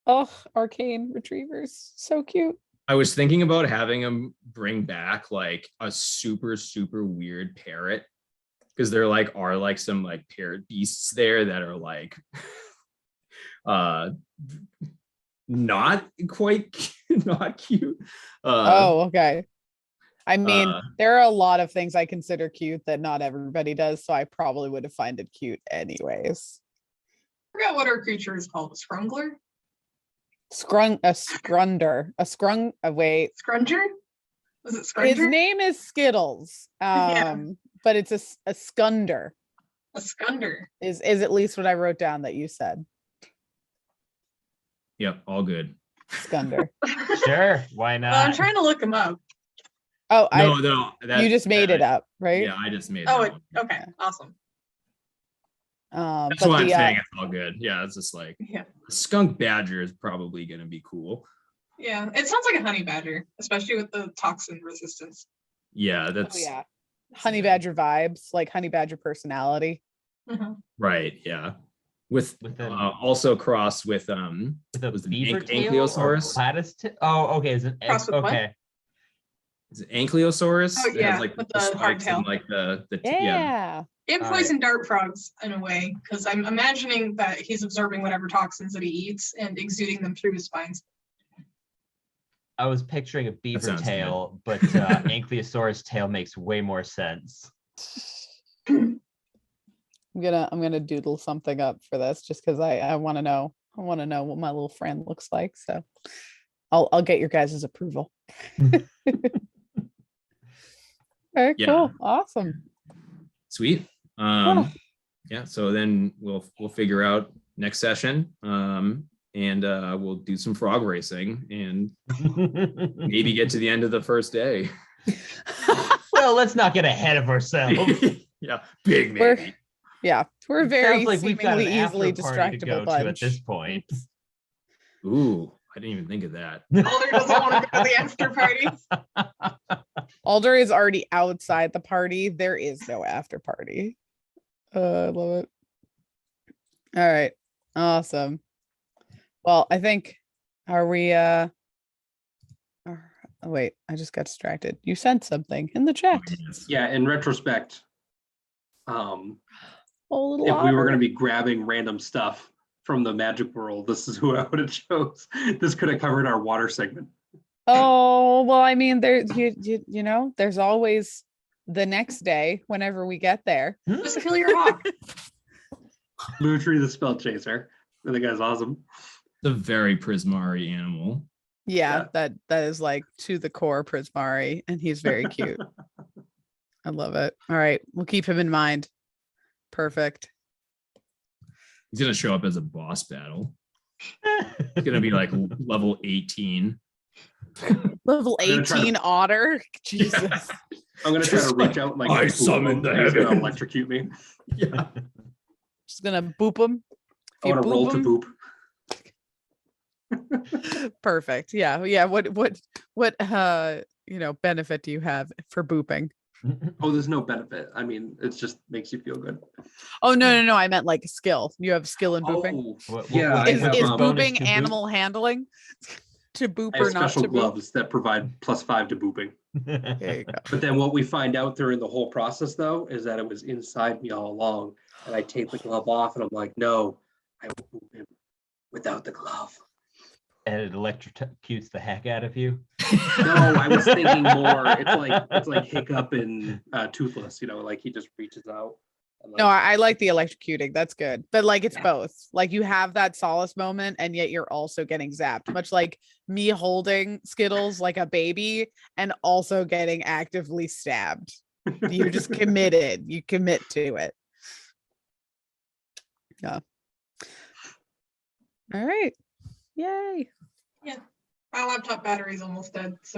Oh, arcane retrievers. So cute. I was thinking about having him bring back like a super weird parrot because there like are like some like parrot beasts there that are like not quite not cute. Oh, okay. I mean, uh, there are a lot of things I consider cute that not everybody does, so I probably would have found it cute anyways. I forgot what our creature is called. A scrungler? Wait. Scrunger? Was it His Scrunger? name is Skittles. Yeah. But it's a scunder A scunder. is at least what I wrote down that you said. Yep, all good. Scunder. Sure, why I'm not? trying to look him up. Oh, No, you just made it up, right? Yeah, I just made Oh, that one. okay, awesome. That's But why I'm the saying it's all good. Yeah, it's just like Yeah, a skunk badger is probably gonna be cool. yeah. It sounds like a honey badger, especially with the toxin resistance. Yeah, oh that's yeah, honey badger vibes, like honey badger personality. Mhm. right. Yeah, with With also crossed with a was it beaver tail or Ankylosaurus? platypus tail? Oh, okay. Is it Crossed with what? okay? Is it Ankylosaurus? Oh, It yeah, has like with the the hard spikes and tail. like the Yeah. And All right. poison dart frogs in a way, because I'm imagining that he's absorbing whatever toxins that he eats and exuding them through his spines. I was picturing a beaver sounds tail, but Ankylosaurus tail makes way more sense. I'm gonna doodle something up for this just because I want to know. I want to know what my little friend looks like. So I'll get your guys' approval. Okay, Yeah. cool. Awesome. Sweet. Yeah, so then we'll figure out next session. And we'll do some frog racing and maybe get to the end of the first day. Well, let's not get ahead of ourselves. Yeah, big We're- maybe. Yeah, we're a It very sounds like we've got seemingly an easily after party to distractible go bunch. to at this point. Ooh, I didn't even think of that. Alder doesn't want to go to the after party. Alder is already outside the party. There is no after party. I love it. All right. Awesome. Well, I think are we oh, wait, I just got distracted. You sent something in the chat. Yeah, in retrospect, Oh, little if we were otter. going to be grabbing random stuff from the magic world, this is who I would have chose. This could have covered our water segment. Oh, well, I mean, you know, there's always the next day whenever we get there. Just kill your hawk. Lutri the spell chaser. The guy's awesome. The very Prismari animal. Yeah, Yeah. that is like to the core Prismari, and he's very cute. I love it. All right, we'll keep him in mind. Perfect. He's gonna show up as a boss battle. It's gonna be like level 18. Level I'm gonna try to- 18 otter. Jesus. Yeah. I'm going to try to Just reach out like I a boop summoned him, the and he's gonna heavens. electrocute me. Yeah. Just gonna boop him. I want to roll to boop. Perfect. Yeah. Yeah. What you know, benefit do you have for booping? Oh, there's no benefit. I mean, it just makes you feel good. Oh no, I meant like a skill. You have skill in booping. Oh, What- yeah. what I Is have, bonus booping to boop? animal handling? To boop I have or not special to boop? gloves that provide +5 to booping. There you go. But then what we find out during the whole process, though, is that it was inside me all along. And I take the glove off, and I'm like, no, I will boop him without the glove. And it electrocutes the heck out of you. No, I was thinking more. It's like Hiccup and Toothless. You know, like he just reaches out. And No, like, I like the electrocuting. That's good. But like it's Yeah. both. Like you have that solace moment and yet you're also getting zapped. Much like me holding Skittles like a baby and also getting actively stabbed. You're just committed. You commit to it. Yeah. All right. Yay. My laptop battery's almost dead, so